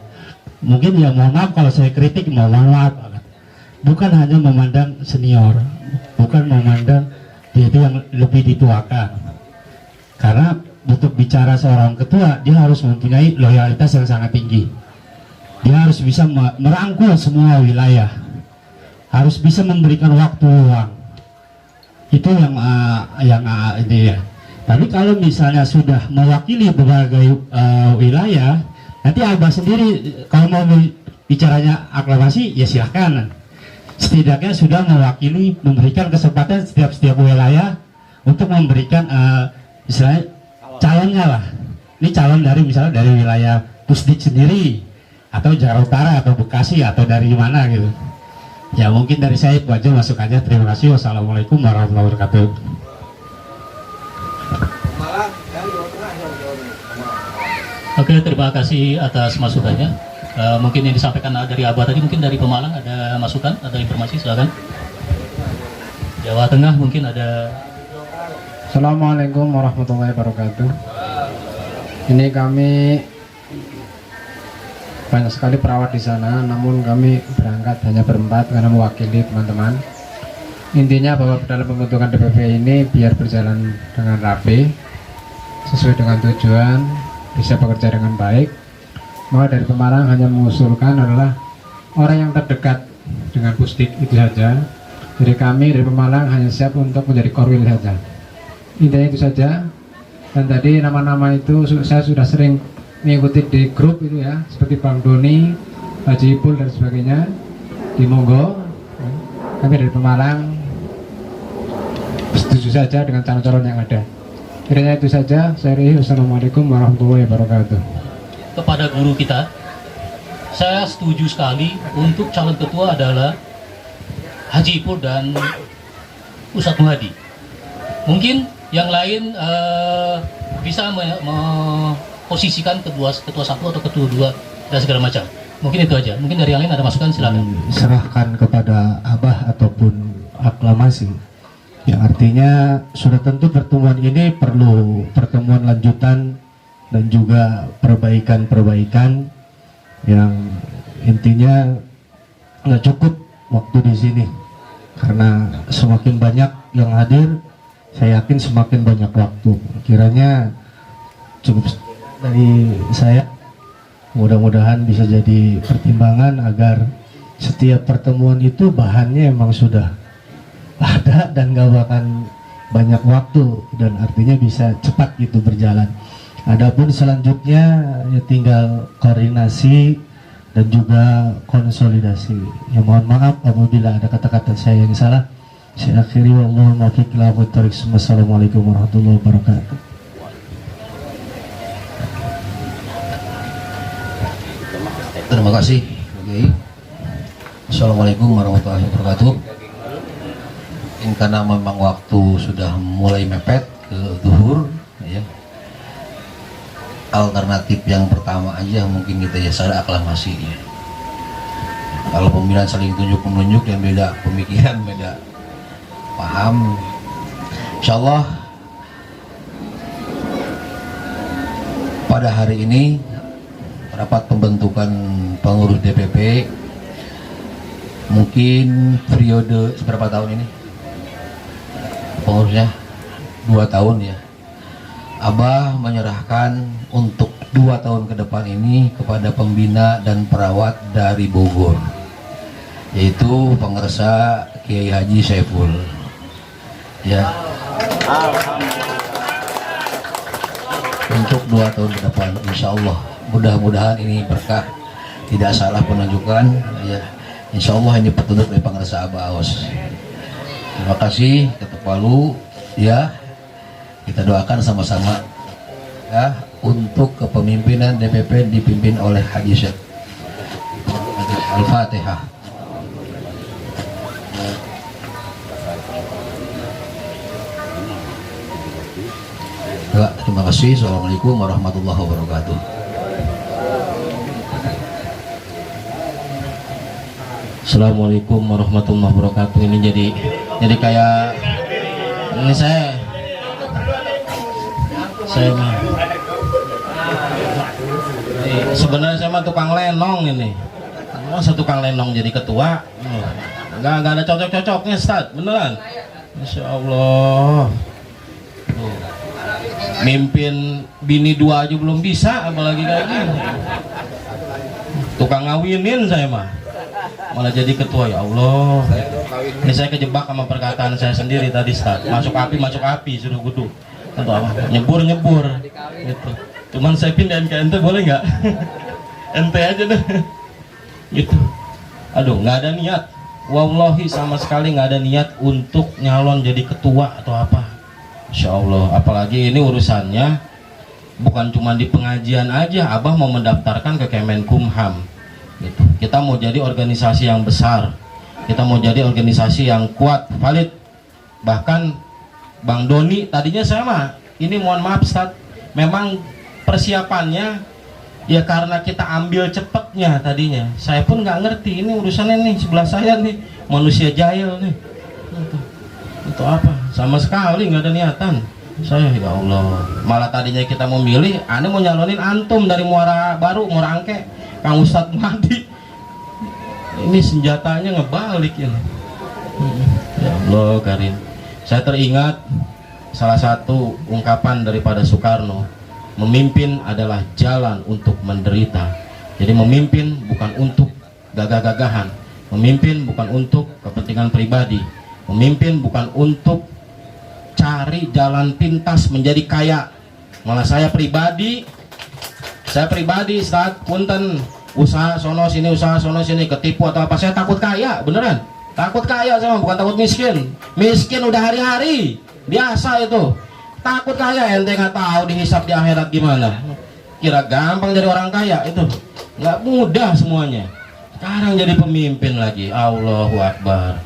Mungkin ya mohon maaf kalau saya kritik, mohon maaf. Bukan hanya memandang senior, bukan memandang dia itu yang lebih dituakan. Karena untuk bicara seorang ketua, dia harus mempunyai loyalitas yang sangat tinggi. Dia harus bisa merangkul semua wilayah, harus bisa memberikan waktu luang. Itu yang ini ya. Tapi kalau misalnya sudah mewakili berbagai wilayah, nanti Abah sendiri kalau mau bicaranya aklamasi ya silahkan. Setidaknya sudah mewakili, memberikan kesempatan setiap wilayah untuk memberikan misalnya calonnya lah. Ini calon dari misalnya dari wilayah Pusdik sendiri, atau Jakarta Utara, atau Bekasi, atau dari mana gitu. Ya mungkin dari saya itu aja masukannya. Terima kasih. Wassalamualaikum warahmatullahi wabarakatuh. Oke, terima kasih atas masukannya. Mungkin yang disampaikan dari Abah tadi, mungkin dari Pemalang ada masukan, ada informasi, silakan. Jawa Tengah mungkin ada. Assalamualaikum warahmatullahi wabarakatuh. Ini kami banyak sekali perawat di sana, namun kami berangkat hanya berempat karena mewakili teman-teman. Intinya bahwa dalam pembentukan DPP ini biar berjalan dengan rapi, sesuai dengan tujuan, bisa bekerja dengan baik. Maka dari Pemalang hanya mengusulkan adalah orang yang terdekat dengan Pusdik itu saja. Jadi kami dari Pemalang hanya siap untuk menjadi korwil saja. Intinya itu saja. Dan tadi nama-nama itu saya sudah sering mengikuti di grup itu ya, seperti Bang Doni, Haji Ipul dan sebagainya. Di Monggo, kami dari Pemalang setuju saja dengan calon-calon yang ada. Kiranya itu saja. Saya Rihi. Wassalamualaikum warahmatullahi wabarakatuh. Kepada guru kita, saya setuju sekali untuk calon ketua adalah Haji Ipul dan Ustadz Muhadi. Mungkin yang lain bisa memposisikan ketua satu atau ketua dua dan segala macam. Mungkin itu aja. Mungkin dari yang lain ada masukan, silakan. Serahkan kepada Abah ataupun aklamasi. Yang artinya sudah tentu pertemuan ini perlu pertemuan lanjutan dan juga perbaikan-perbaikan yang intinya nggak cukup waktu di sini karena semakin banyak yang hadir, saya yakin semakin banyak waktu. Kiranya cukup dari saya, mudah-mudahan bisa jadi pertimbangan agar setiap pertemuan itu bahannya emang sudah ada dan gak bakal banyak waktu dan artinya bisa cepat gitu berjalan. Adapun selanjutnya ya tinggal koordinasi dan juga konsolidasi. Ya mohon maaf apabila ada kata-kata saya yang salah. Saya akhiri wallahu muwaffiq ila aqwamit thoriq. Wassalamualaikum warahmatullahi wabarakatuh. Terima kasih. Oke. Assalamualaikum warahmatullahi wabarakatuh. Karena memang waktu sudah mulai mepet ke zuhur, ya. Alternatif yang pertama aja mungkin kita ya secara aklamasi. Ya. Kalau pemilihan saling tunjuk-menunjuk dan beda pemikiran, beda paham. Insyaallah pada hari ini rapat pembentukan pengurus DPP mungkin periode seberapa tahun ini? Pengurusnya 2 tahun ya. Abah menyerahkan untuk 2 tahun ke depan ini kepada pembina dan perawat dari Bogor, yaitu Pengersa Kiai Haji Saiful. Ya. Untuk 2 tahun ke depan, insya Allah. Mudah-mudahan ini berkah, tidak salah penunjukan. Ya. Insya Allah ini petunjuk dari Pengersa Abah Aos. Terima kasih Ketua Palu, ya. Kita doakan sama-sama ya untuk kepemimpinan DPP dipimpin oleh Haji Syekh. Al-Fatihah. Ya, terima kasih. Assalamualaikum warahmatullahi wabarakatuh. Assalamualaikum warahmatullahi wabarakatuh. Ini jadi kayak ini saya mah sebenarnya saya mah tukang lenong ini. Masa tukang lenong jadi ketua? Nggak ada cocok-cocoknya, Ustaz, beneran. Masya Allah. Tuh. Mimpin bini 2 aja belum bisa, apalagi kayak gini. Tukang ngawinin saya mah. Malah jadi ketua, ya Allah. Ini saya kejebak sama perkataan saya sendiri tadi, Ustaz. Masuk api suruh kudu. Nyebur gitu. Cuman saya pindahin ke ente boleh nggak? Ente aja deh gitu. Aduh, nggak ada niat, wallahi sama sekali nggak ada niat untuk nyalon jadi ketua atau apa. Insya Allah, apalagi ini urusannya bukan cuma di pengajian aja. Abah mau mendaftarkan ke Kemenkumham gitu. Kita mau jadi organisasi yang besar, kita mau jadi organisasi yang kuat, valid. Bahkan Bang Doni tadinya sama, ini mohon maaf Ustaz, memang persiapannya ya karena kita ambil cepetnya tadinya. Saya pun nggak ngerti ini urusannya nih sebelah saya nih, manusia jahil nih. Itu apa? Sama sekali nggak ada niatan. Saya ya Allah, malah tadinya kita mau milih, aneh mau nyalonin antum dari Muara Baru, Muara Angke, Kang Ustadz Mahdi. Ini senjatanya ngebalik ini. Ya Allah Karim. Saya teringat salah satu ungkapan daripada Soekarno, memimpin adalah jalan untuk menderita. Jadi memimpin bukan untuk gagah-gagahan, memimpin bukan untuk kepentingan pribadi, memimpin bukan untuk cari jalan pintas menjadi kaya. Malah saya pribadi saat punten usaha sono sini ketipu atau apa, saya takut kaya, beneran takut kaya sama, bukan takut miskin. Miskin udah hari-hari biasa itu, takut kaya ente nggak tahu dihisap di akhirat gimana. Kira gampang jadi orang kaya, itu nggak mudah semuanya. Sekarang jadi pemimpin lagi, Allahu Akbar.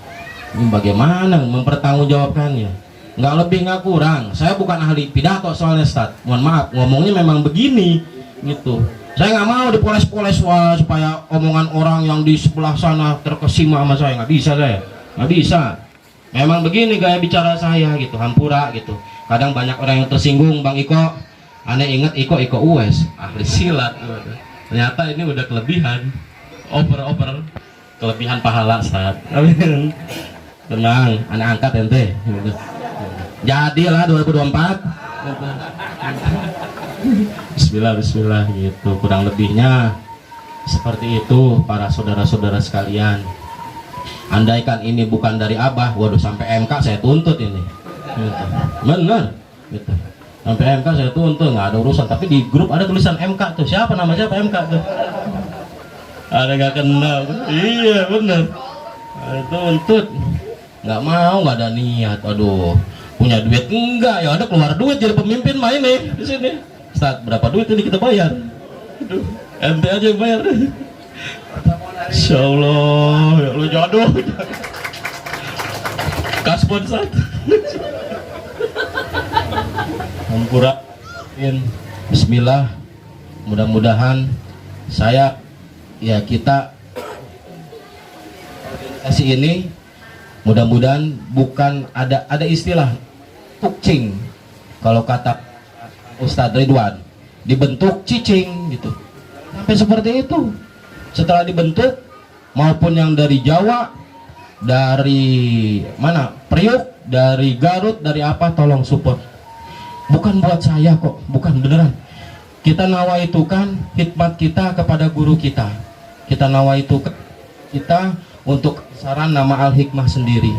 Ini bagaimana mempertanggungjawabkannya? Nggak lebih nggak kurang. Saya bukan ahli pidato soalnya, Ustaz, mohon maaf, ngomongnya memang begini gitu. Saya nggak mau dipoles-poles supaya omongan orang yang di sebelah sana terkesima sama saya. Nggak bisa saya, nggak bisa. Memang begini gaya bicara saya gitu, hampura gitu. Kadang banyak orang yang tersinggung, Bang Iko. Aneh inget Iko Uwes, ahli silat. Ternyata ini udah kelebihan, over kelebihan pahala, Ustaz. Amin. Tenang, aneh angkat ente. Jadilah 2024. Bismillah gitu, kurang lebihnya seperti itu para saudara-saudara sekalian. Andaikan ini bukan dari Abah, waduh sampai MK saya tuntut ini gitu. Bener gitu, sampai MK saya tuntut, nggak ada urusan. Tapi di grup ada tulisan MK tuh, siapa MK tuh, ada nggak kenal. Iya bener, tuntut, nggak mau, nggak ada niat. Aduh, punya duit enggak, ya ada keluar duit jadi pemimpin main nih di sini. Ustaz, berapa duit ini kita bayar? Aduh, ente aja yang bayar. Insya Allah, ya Allah jodoh. Kasbon satu. Hampura. Bismillah. Mudah-mudahan kita organisasi ini mudah-mudahan bukan ada istilah tukcing. Kalau kata Ustadz Ridwan, dibentuk cicing gitu. Sampai seperti itu. Setelah dibentuk, maupun yang dari Jawa, dari mana, Priuk, dari Garut, dari apa, tolong support. Bukan buat saya kok, bukan, beneran. Kita nawaitukan khidmat kita kepada guru kita. Kita nawaitukan kita untuk saran nama Al-Hikmah sendiri.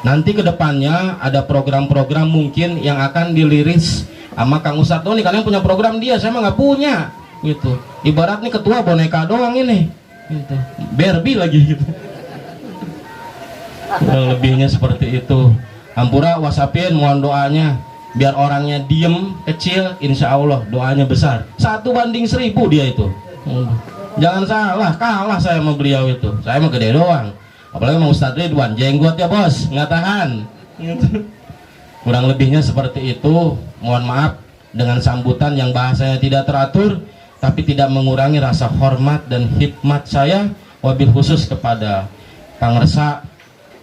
Nanti kedepannya ada program-program mungkin yang akan diliris sama Kang Ustadz. Oh nih kalian punya program dia, saya mah nggak punya gitu. Ibarat nih ketua boneka doang ini gitu. Barbie lagi gitu. Kurang lebihnya seperti itu. Hampura WhatsAppin mohon doanya biar orangnya diem kecil, insya Allah doanya besar. 1:1000 dia itu. Jangan salah, kalah saya sama beliau itu. Saya mah gede doang. Apalagi sama Ustadz Ridwan, jenggot ya bos, nggak tahan gitu. Kurang lebihnya seperti itu. Mohon maaf dengan sambutan yang bahasanya tidak teratur, tapi tidak mengurangi rasa hormat dan khidmat saya, wabil khusus kepada Kang Resa,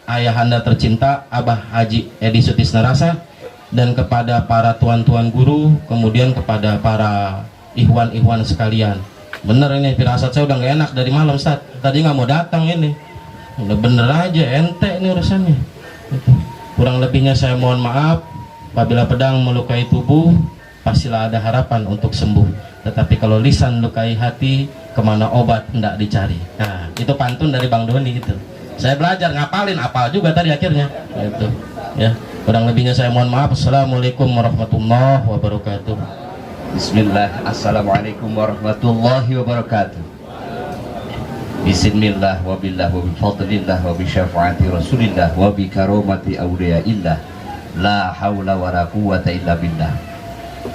ayahanda tercinta Abah Haji Edi Sutisna Rasa, dan kepada para tuan-tuan guru, kemudian kepada para ikhwan-ikhwan sekalian. Bener ini firasat saya udah gak enak dari malam, Ustaz. Tadi nggak mau datang ini. Udah bener aja, ente ini urusannya. Kurang lebihnya saya mohon maaf. Apabila pedang melukai tubuh, pastilah ada harapan untuk sembuh. Tetapi kalau lisan lukai hati, kemana obat hendak dicari. Nah, itu pantun dari Bang Doni itu. Saya belajar ngapalin, apal juga tadi akhirnya. Itu, ya. Kurang lebihnya saya mohon maaf. Assalamualaikum warahmatullahi wabarakatuh. Bismillah. Assalamualaikum warahmatullahi wabarakatuh. Bismillah wa billah wa bifadlillah wa bisyafaati rasulillah wa bikaromati awliyaillah. La hawla wa la quwata illa billah.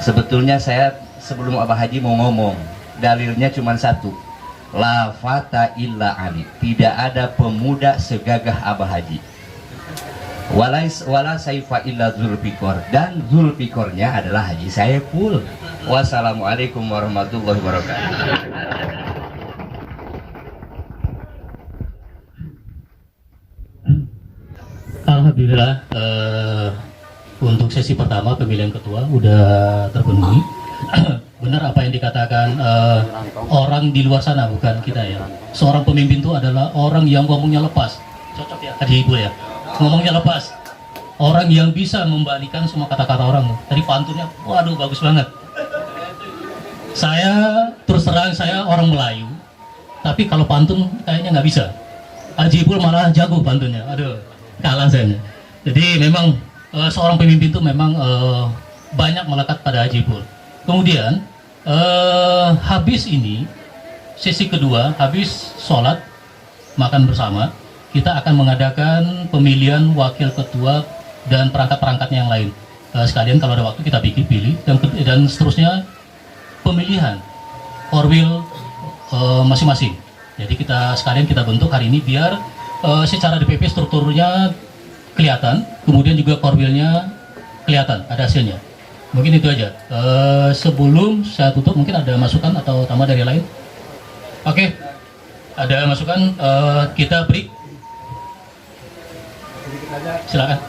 Sebetulnya saya sebelum Abah Haji mau ngomong, dalilnya cuma satu. La fata illa ali. Tidak ada pemuda segagah Abah Haji. Wala saifa illa Zulfikor. Dan Zulfikornya adalah Haji Saiful. Wassalamualaikum warahmatullahi wabarakatuh. Alhamdulillah, Untuk sesi pertama pemilihan ketua udah terpenuhi. Benar apa yang dikatakan orang di luar sana, bukan kita ya. Seorang pemimpin itu adalah orang yang ngomongnya lepas. Cocok ya Haji Ibu ya, ngomongnya lepas. Orang yang bisa membalikan semua kata-kata orang. Tadi pantunnya, waduh bagus banget. Saya terus terang saya orang Melayu, tapi kalau pantun kayaknya nggak bisa. Haji Ibu malah jago pantunnya. Aduh, kalah saya. Jadi memang seorang pemimpin itu memang banyak melekat pada Haji Ipul. Kemudian habis ini sesi kedua, habis sholat makan bersama, kita akan mengadakan pemilihan wakil ketua dan perangkat-perangkatnya yang lain. Sekalian kalau ada waktu kita pilih dan seterusnya pemilihan korwil masing-masing. Jadi sekalian kita bentuk hari ini biar secara DPP strukturnya kelihatan, kemudian juga korwilnya kelihatan, ada hasilnya. Mungkin itu aja. Sebelum saya tutup, mungkin ada masukan atau tambah dari lain? Oke, ada masukan, kita break. Sedikit aja Silakan.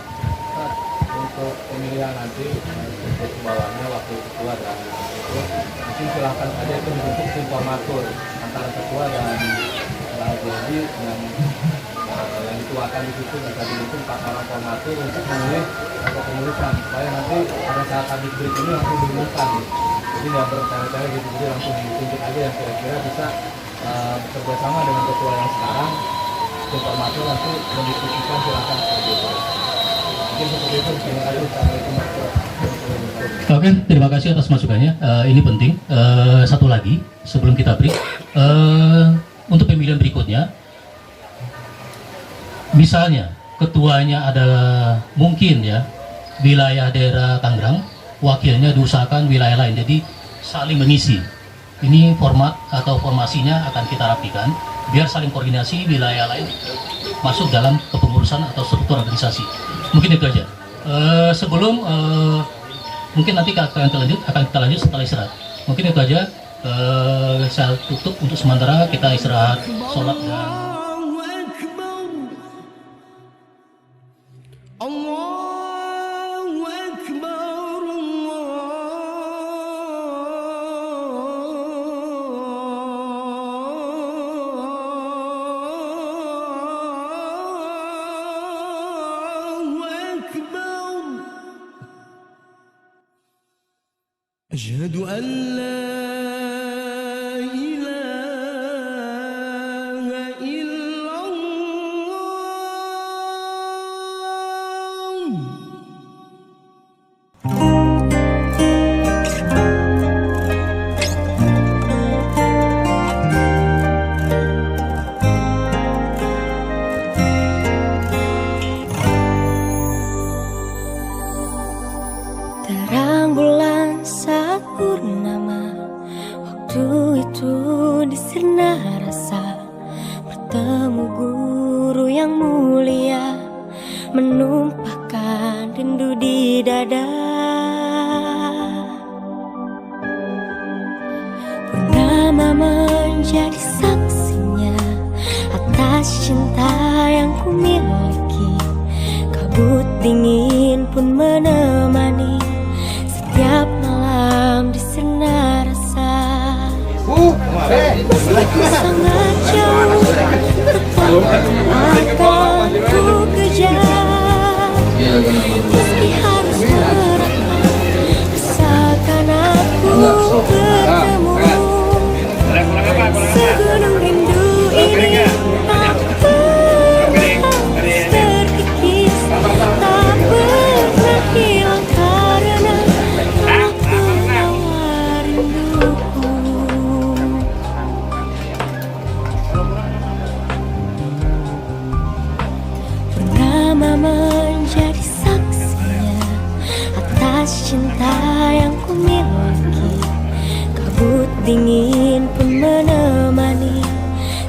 untuk pemilihan nanti untuk bawahnya wakil ketua dan itu mungkin silahkan saja itu dibentuk tim formatur antara ketua dan jadi yang dituakan di situ bisa dibentuk 4 orang formatur untuk memilih atau penulisan supaya nanti pada saat habis break ini langsung diumumkan jadi nggak bertele-tele gitu, jadi langsung ditunjuk aja yang kira-kira bisa bekerja sama dengan ketua yang sekarang. Tim formatur nanti mendiskusikan, silahkan seperti itu. Mungkin seperti itu. Terima kasih. Assalamualaikum warahmatullahi wabarakatuh. Oke, terima kasih atas masukannya. Ini penting. Satu lagi sebelum kita break, untuk pemilihan berikutnya, misalnya ketuanya adalah mungkin ya wilayah daerah Tangerang, wakilnya diusahakan wilayah lain. Jadi saling mengisi. Ini format atau formasinya akan kita rapikan biar saling koordinasi wilayah lain masuk dalam kepengurusan atau struktur organisasi. Mungkin itu aja. Sebelum mungkin nanti akan kita lanjut setelah istirahat. Mungkin itu aja. Saya tutup untuk sementara, kita istirahat, sholat dan أشهد أن لا إله إلا الله. Terang bulan saat purnama, waktu itu disirna rasa bertemu guru yang mulia, menumpahkan rindu di dada. Purnama menjadi saksinya atas cinta yang ku miliki, kabut dingin pun menemani setiap malam disirna rasa. Meski sangat jauh, tetap akan ku kejar. Meski harus merata, asalkan aku bertemu. Segunung rindu ini tak pernah terkikis, tak pernah hilang karena rinduku. Purnama menjadi saksinya atas cinta yang ku miliki, kabut dingin pun menemani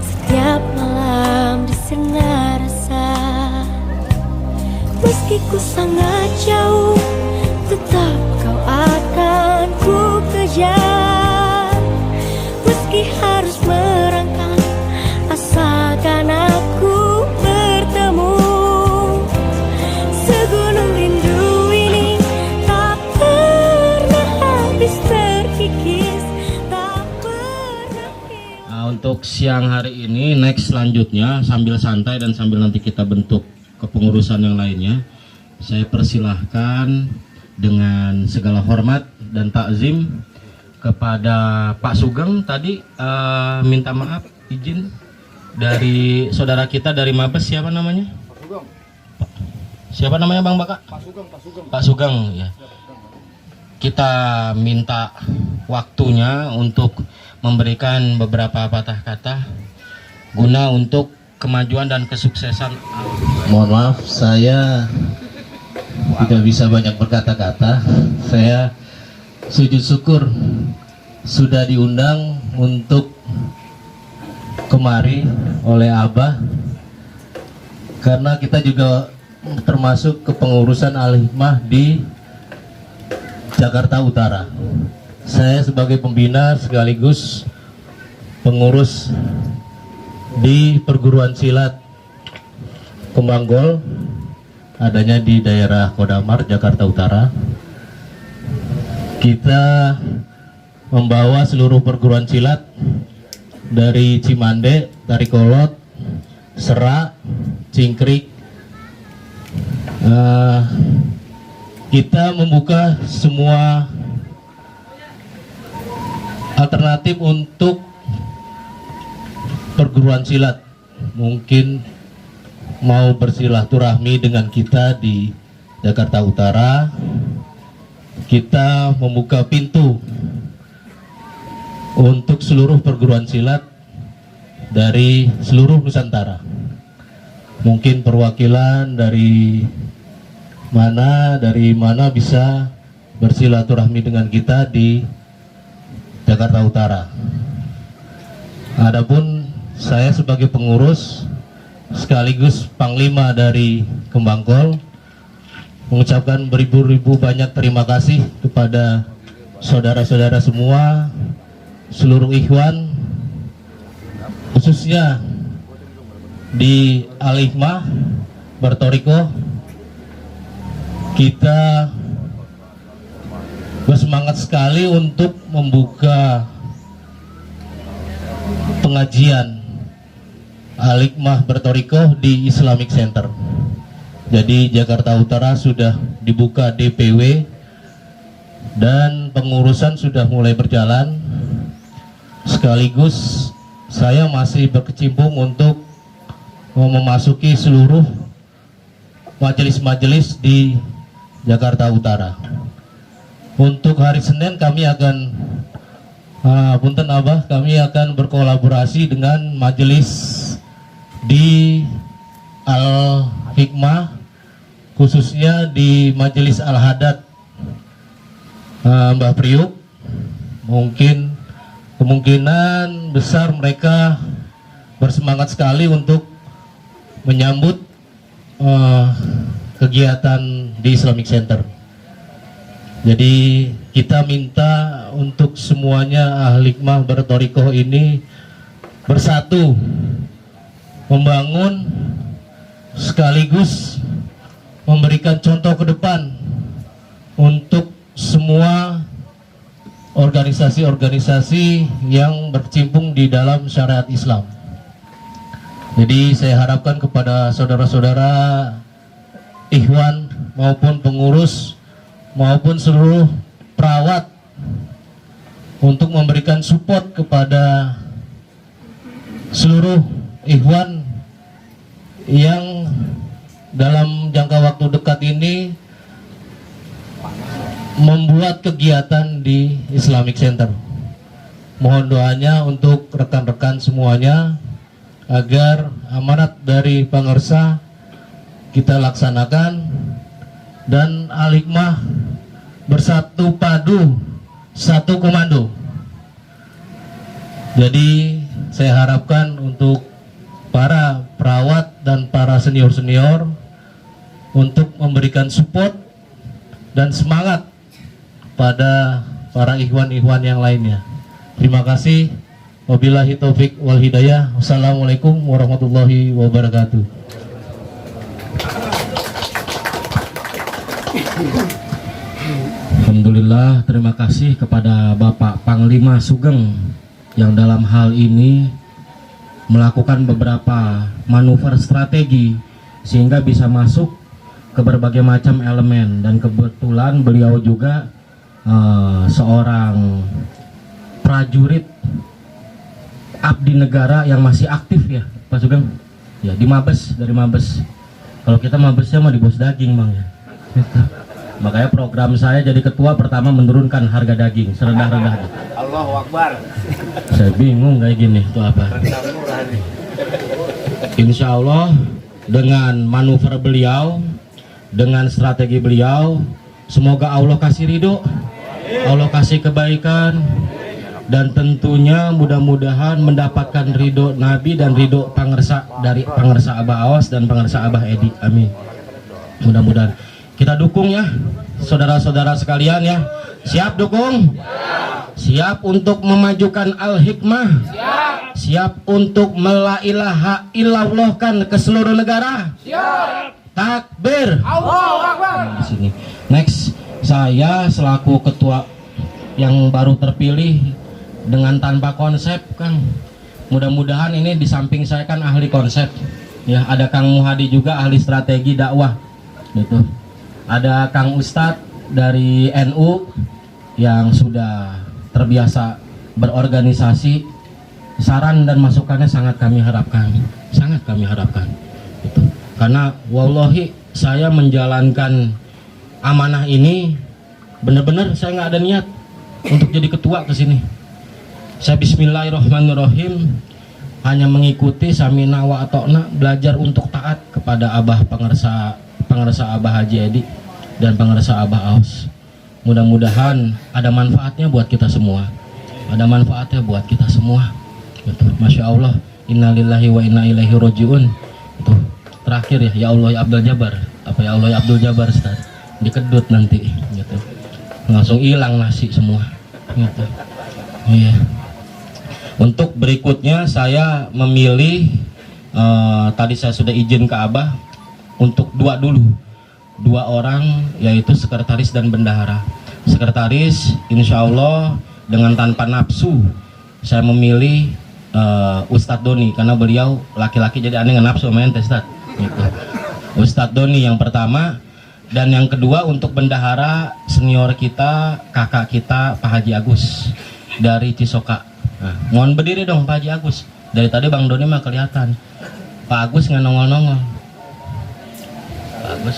setiap malam disirna rasa. Meski ku sangat jauh, tetap kau akan ku kejar. Meski harus merangkak, asalkan aku bertemu. Segunung rindu ini untuk siang hari ini next selanjutnya sambil santai dan sambil nanti kita bentuk kepengurusan yang lainnya, saya persilahkan dengan segala hormat dan takzim kepada Pak Sugeng tadi minta maaf izin dari saudara kita dari Mabes, siapa namanya? Siapa namanya Bang Baka? Pak Sugeng ya. Kita minta waktunya untuk memberikan beberapa patah kata guna untuk kemajuan dan kesuksesan. Mohon maaf, saya tidak bisa banyak berkata-kata. Saya sujud syukur sudah diundang untuk kemari oleh Abah, karena kita juga termasuk kepengurusan Al-Hikmah di Jakarta Utara. Saya sebagai pembina sekaligus pengurus di perguruan silat Kemanggol, adanya di daerah Kodamar, Jakarta Utara. Kita membawa seluruh perguruan silat dari Cimande, Tarikolot, Serak, Cingkrik. Kita membuka semua alternatif untuk perguruan silat, mungkin mau bersilaturahmi dengan kita di Jakarta Utara. Kita membuka pintu untuk seluruh perguruan silat dari seluruh Nusantara. Mungkin perwakilan dari mana bisa bersilaturahmi dengan kita di Jakarta Utara. Adapun saya sebagai pengurus sekaligus panglima dari Kembangkol mengucapkan beribu-ribu banyak terima kasih kepada saudara-saudara semua, seluruh ikhwan, khususnya di Al-Hikmah Bertoriko. Kita bersemangat sekali untuk membuka pengajian Al-Hikmah Bertoriko di Islamic Center. Jadi Jakarta Utara sudah dibuka DPW dan pengurusan sudah mulai berjalan. Sekaligus saya masih berkecimpung untuk memasuki seluruh majelis-majelis di Jakarta Utara. Untuk hari Senin kami akan punten Abah, kami akan berkolaborasi dengan majelis di Al-Hikmah, khususnya di Majelis Al-Hadad Mbah Priuk. Mungkin kemungkinan besar mereka bersemangat sekali untuk menyambut kegiatan di Islamic Center. Jadi kita minta untuk semuanya Al-Hikmah Bertorikoh ini bersatu membangun sekaligus memberikan contoh ke depan untuk semua organisasi-organisasi yang berkecimpung di dalam syariat Islam. Jadi saya harapkan kepada saudara-saudara ikhwan maupun pengurus maupun seluruh perawat untuk memberikan support kepada seluruh ikhwan yang dalam jangka waktu dekat ini membuat kegiatan di Islamic Center. Mohon doanya untuk rekan-rekan semuanya agar amanat dari Pangersa kita laksanakan dan Al-Hikmah bersatu padu, satu komando. Jadi saya harapkan untuk para perawat dan para senior-senior untuk memberikan support dan semangat pada para ikhwan-ikhwan yang lainnya. Terima kasih. Wabillahi taufik wal hidayah. Wassalamualaikum warahmatullahi wabarakatuh. Alhamdulillah, terima kasih kepada Bapak Panglima Sugeng yang dalam hal ini melakukan beberapa manuver strategi sehingga bisa masuk ke berbagai macam elemen, dan kebetulan beliau juga seorang prajurit abdi negara yang masih aktif ya Pak Sugeng ya, di Mabes, dari Mabes. Kalau kita Mabesnya mah di bos daging Bang ya. Makanya program saya jadi ketua pertama menurunkan harga daging serendah-rendahnya. Allahu Akbar. Saya bingung kayak gini itu apa. Insya Allah dengan manuver beliau, dengan strategi beliau, semoga Allah kasih ridho, Allah kasih kebaikan, dan tentunya mudah-mudahan mendapatkan ridho Nabi dan ridho pangersa dari pangersa Abah Aos dan pangersa Abah Edi. Amin. Mudah-mudahan kita dukung ya saudara-saudara sekalian ya. Siap dukung? Siap untuk memajukan Al-Hikmah? Siap untuk la ilaha illallahkan ke seluruh negara? Takbir. Allahu Akbar. Di sini. Next, saya selaku ketua yang baru terpilih dengan tanpa konsep, Kang. Mudah-mudahan ini di samping saya kan ahli konsep. Ya, ada Kang Muhadi juga ahli strategi dakwah. Gitu. Ada Kang Ustadz dari NU yang sudah terbiasa berorganisasi. Saran dan masukannya sangat kami harapkan, sangat kami harapkan. Gitu. Karena wallahi saya menjalankan amanah ini benar-benar saya nggak ada niat untuk jadi ketua ke sini. Saya bismillahirrahmanirrahim hanya mengikuti samina wa atokna, belajar untuk taat kepada Abah Pangersa Abah Haji Edi dan Pangersa Abah Aus. Mudah-mudahan ada manfaatnya buat kita semua. Ada manfaatnya buat kita semua. Gitu. Masya Allah, innalillahi wa inna ilaihi rojiun. Itu terakhir ya Allah ya Abdul Jabar. Apa ya Allah ya Abdul Jabar Ustaz? Dikedut nanti gitu. Langsung hilang nasi semua. Gitu. Iya. Untuk berikutnya saya memilih tadi saya sudah izin ke Abah untuk dua orang, yaitu sekretaris dan bendahara. Sekretaris insya Allah dengan tanpa nafsu saya memilih Ustadz Doni, karena beliau laki-laki jadi aneh nafsu main Ustadz gitu. Ustadz Doni yang pertama, dan yang kedua untuk bendahara senior kita, kakak kita Pak Haji Agus dari Cisoka. Nah, mohon berdiri dong Pak Haji Agus. Dari tadi Bang Doni mah kelihatan, Pak Agus nggak nongol-nongol. Pak Agus,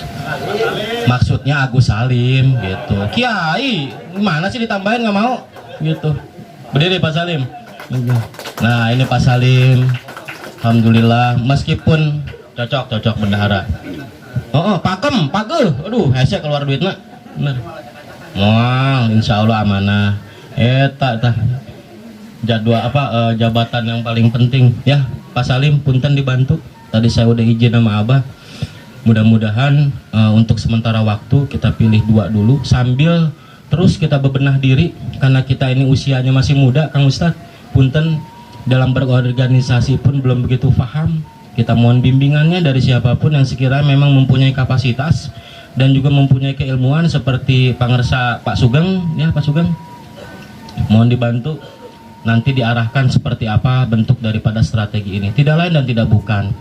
maksudnya Agus Salim gitu. Kiai, gimana sih ditambahin nggak mau? Gitu. Berdiri Pak Salim. Nah ini Pak Salim, alhamdulillah meskipun cocok bendahara. Oh pakem, aduh hese keluar duit nak, bener. Wah insya Allah amanah. Tak jadwal jabatan yang paling penting ya Pak Salim, punten dibantu. Tadi saya udah izin sama Abah. Mudah-mudahan untuk sementara waktu kita pilih dua dulu sambil terus kita bebenah diri, karena kita ini usianya masih muda Kang Ustadz. Punten dalam berorganisasi pun belum begitu paham. Kita mohon bimbingannya dari siapapun yang sekiranya memang mempunyai kapasitas dan juga mempunyai keilmuan seperti Pangersa Pak Sugeng ya Pak Sugeng. Mohon dibantu nanti diarahkan seperti apa bentuk daripada strategi ini. Tidak lain dan tidak bukan,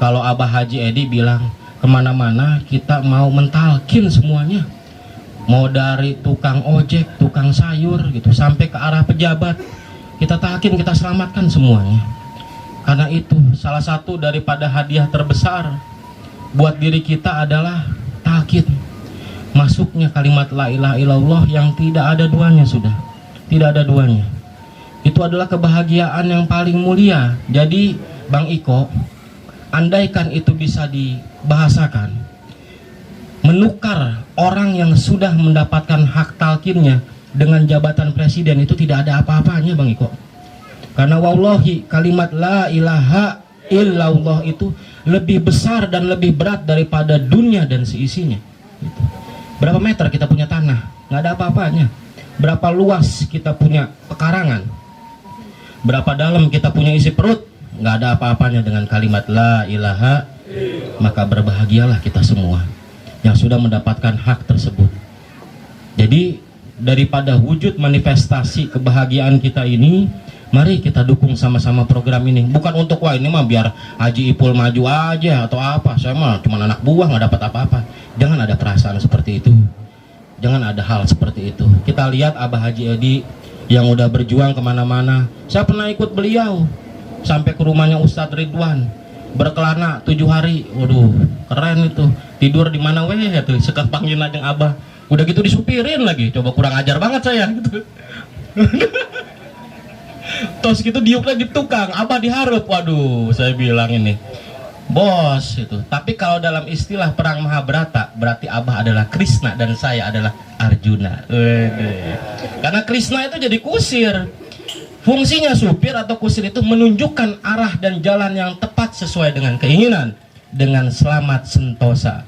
kalau Abah Haji Edi bilang kemana-mana kita mau mentalkin semuanya, mau dari tukang ojek, tukang sayur gitu sampai ke arah pejabat, kita talkin, kita selamatkan semuanya. Karena itu salah satu daripada hadiah terbesar buat diri kita adalah talkin, masuknya kalimat la ilaha illallah yang tidak ada duanya, sudah tidak ada duanya. Itu adalah kebahagiaan yang paling mulia. Jadi Bang Iko, andaikan itu bisa dibahasakan, menukar orang yang sudah mendapatkan hak talkinnya dengan jabatan presiden, itu tidak ada apa-apanya Bang Iko. Karena wallahi kalimat la ilaha illallah itu lebih besar dan lebih berat daripada dunia dan seisinya. Berapa meter kita punya tanah? Nggak ada apa-apanya. Berapa luas kita punya pekarangan? Berapa dalam kita punya isi perut? Nggak ada apa-apanya dengan kalimat la ilaha. Maka berbahagialah kita semua yang sudah mendapatkan hak tersebut. Jadi daripada wujud manifestasi kebahagiaan kita ini, Mari kita dukung sama-sama program ini. Bukan untuk wah ini mah biar Haji Ipul maju aja atau apa. Saya mah cuma anak buah nggak dapat apa-apa. Jangan ada perasaan seperti itu. Jangan ada hal seperti itu. Kita lihat Abah Haji Edi yang udah berjuang kemana-mana. Saya pernah ikut beliau sampai ke rumahnya Ustadz Ridwan, berkelana 7 hari. Waduh, keren itu. Tidur di mana weh ya tuh, sekat panggil aja Abah. Udah gitu disupirin lagi. Coba kurang ajar banget saya gitu. Tos gitu diuk lagi tukang, Abah diharap. Waduh, saya bilang ini bos itu. Tapi kalau dalam istilah perang Mahabharata, berarti Abah adalah Krishna dan saya adalah Arjuna. Karena Krishna itu jadi kusir. Fungsinya supir atau kusir itu menunjukkan arah dan jalan yang tepat sesuai dengan keinginan, dengan selamat sentosa,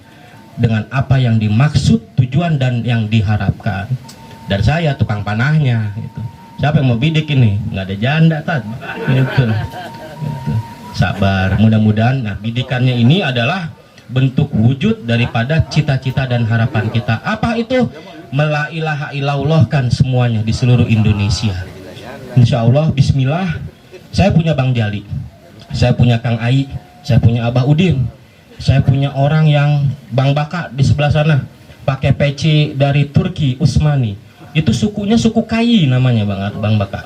dengan apa yang dimaksud, tujuan dan yang diharapkan. Dan saya tukang panahnya gitu. Siapa yang mau bidik ini? Nggak ada janda kan? Gitu. Sabar, mudah-mudahan. Nah, bidikannya ini adalah bentuk wujud daripada cita-cita dan harapan kita. Apa itu? La ilaha illallahkan semuanya di seluruh Indonesia. Insya Allah, Bismillah. Saya punya Bang Jali, saya punya Kang Ai, saya punya Abah Udin, saya punya orang yang Bang Baka di sebelah sana, pakai peci dari Turki, Usmani. Itu sukunya suku Kai namanya Bang Baka.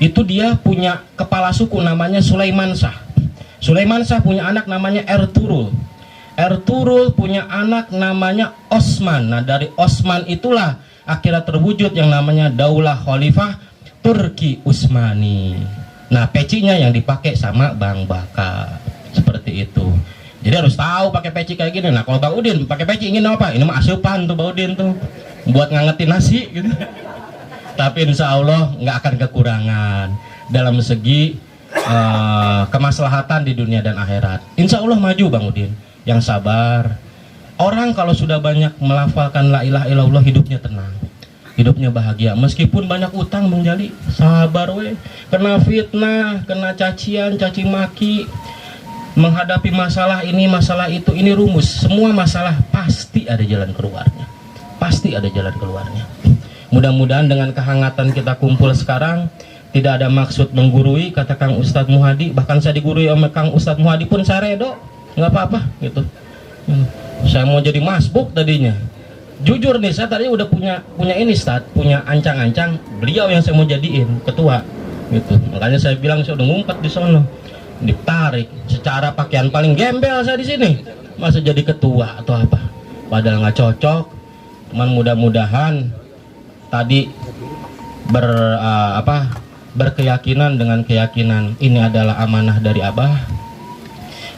Itu dia punya kepala suku namanya Sulaiman Shah. Sulaiman Shah punya anak namanya Ertugrul. Ertugrul punya anak namanya Osman. Nah, dari Osman itulah akhirnya terwujud yang namanya Daulah Khalifah Turki Usmani. Nah, pecinya yang dipakai sama Bang Baka. Seperti itu. Jadi harus tahu pakai peci kayak gini. Nah, kalau Bang Udin pakai peci ingin apa? Ini mah asupan tuh Bang Udin tuh. Buat ngangetin nasi gitu. Tapi insya Allah nggak akan kekurangan dalam segi kemaslahatan di dunia dan akhirat. Insya Allah maju Bang Udin. Yang sabar. Orang kalau sudah banyak melafalkan la ilaha illallah hidupnya tenang, hidupnya bahagia. Meskipun banyak utang menjadi sabar we. Kena fitnah, kena cacian, caci maki, menghadapi masalah ini masalah itu, ini rumus. Semua masalah pasti ada jalan keluarnya. Pasti ada jalan keluarnya. Mudah-mudahan dengan kehangatan kita kumpul sekarang, tidak ada maksud menggurui, kata Kang Ustadz Muhadi. Bahkan saya digurui sama Kang Ustadz Muhadi pun saya redo, nggak apa-apa gitu. Saya mau jadi masbuk tadinya. Jujur nih, saya tadi udah punya ini Ustadz, punya ancang-ancang beliau yang saya mau jadiin ketua gitu. Makanya saya bilang saya udah ngumpet di sono, ditarik. Secara pakaian paling gembel saya di sini, masa jadi ketua atau apa? Padahal nggak cocok. Cuman mudah-mudahan tadi berkeyakinan dengan keyakinan ini adalah amanah dari Abah,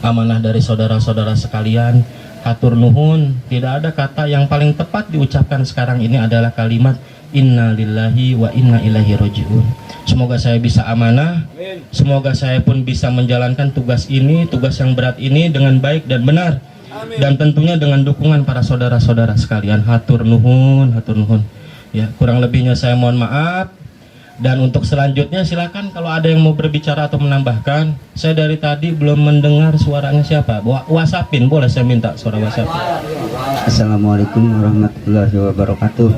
amanah dari saudara-saudara sekalian. Hatur nuhun. Tidak ada kata yang paling tepat diucapkan sekarang ini adalah kalimat inna lillahi wa inna ilaihi rajiun. Semoga saya bisa amanah, semoga saya pun bisa menjalankan tugas ini, tugas yang berat ini dengan baik dan benar. Dan tentunya dengan dukungan para saudara-saudara sekalian. Hatur nuhun, hatur nuhun. Ya, kurang lebihnya saya mohon maaf. Dan untuk selanjutnya silakan kalau ada yang mau berbicara atau menambahkan. Saya dari tadi belum mendengar suaranya siapa. WhatsAppin, boleh saya minta suara WhatsApp. Assalamualaikum warahmatullahi wabarakatuh.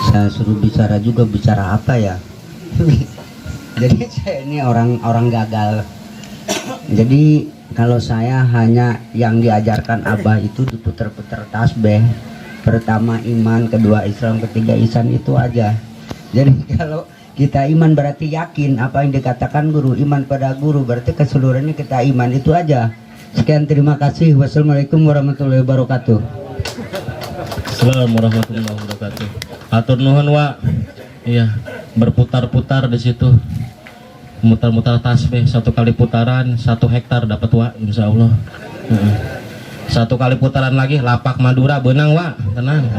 Saya suruh bicara juga, bicara apa ya? Jadi saya ini orang gagal. Jadi kalau saya hanya yang diajarkan Abah itu diputer-puter tasbih. Pertama iman, kedua Islam, ketiga ihsan, itu aja. Jadi kalau kita iman berarti yakin apa yang dikatakan guru, iman pada guru berarti keseluruhannya kita iman, itu aja. Sekian, terima kasih. Wassalamualaikum warahmatullahi wabarakatuh. Assalamualaikum warahmatullahi wabarakatuh. Hatur nuhun wa. Iya, berputar-putar di situ. Mutar-mutar tasbih, 1 kali putaran 1 hektar dapat wa, insya Allah. 1 kali putaran lagi lapak Madura benang wa, tenang.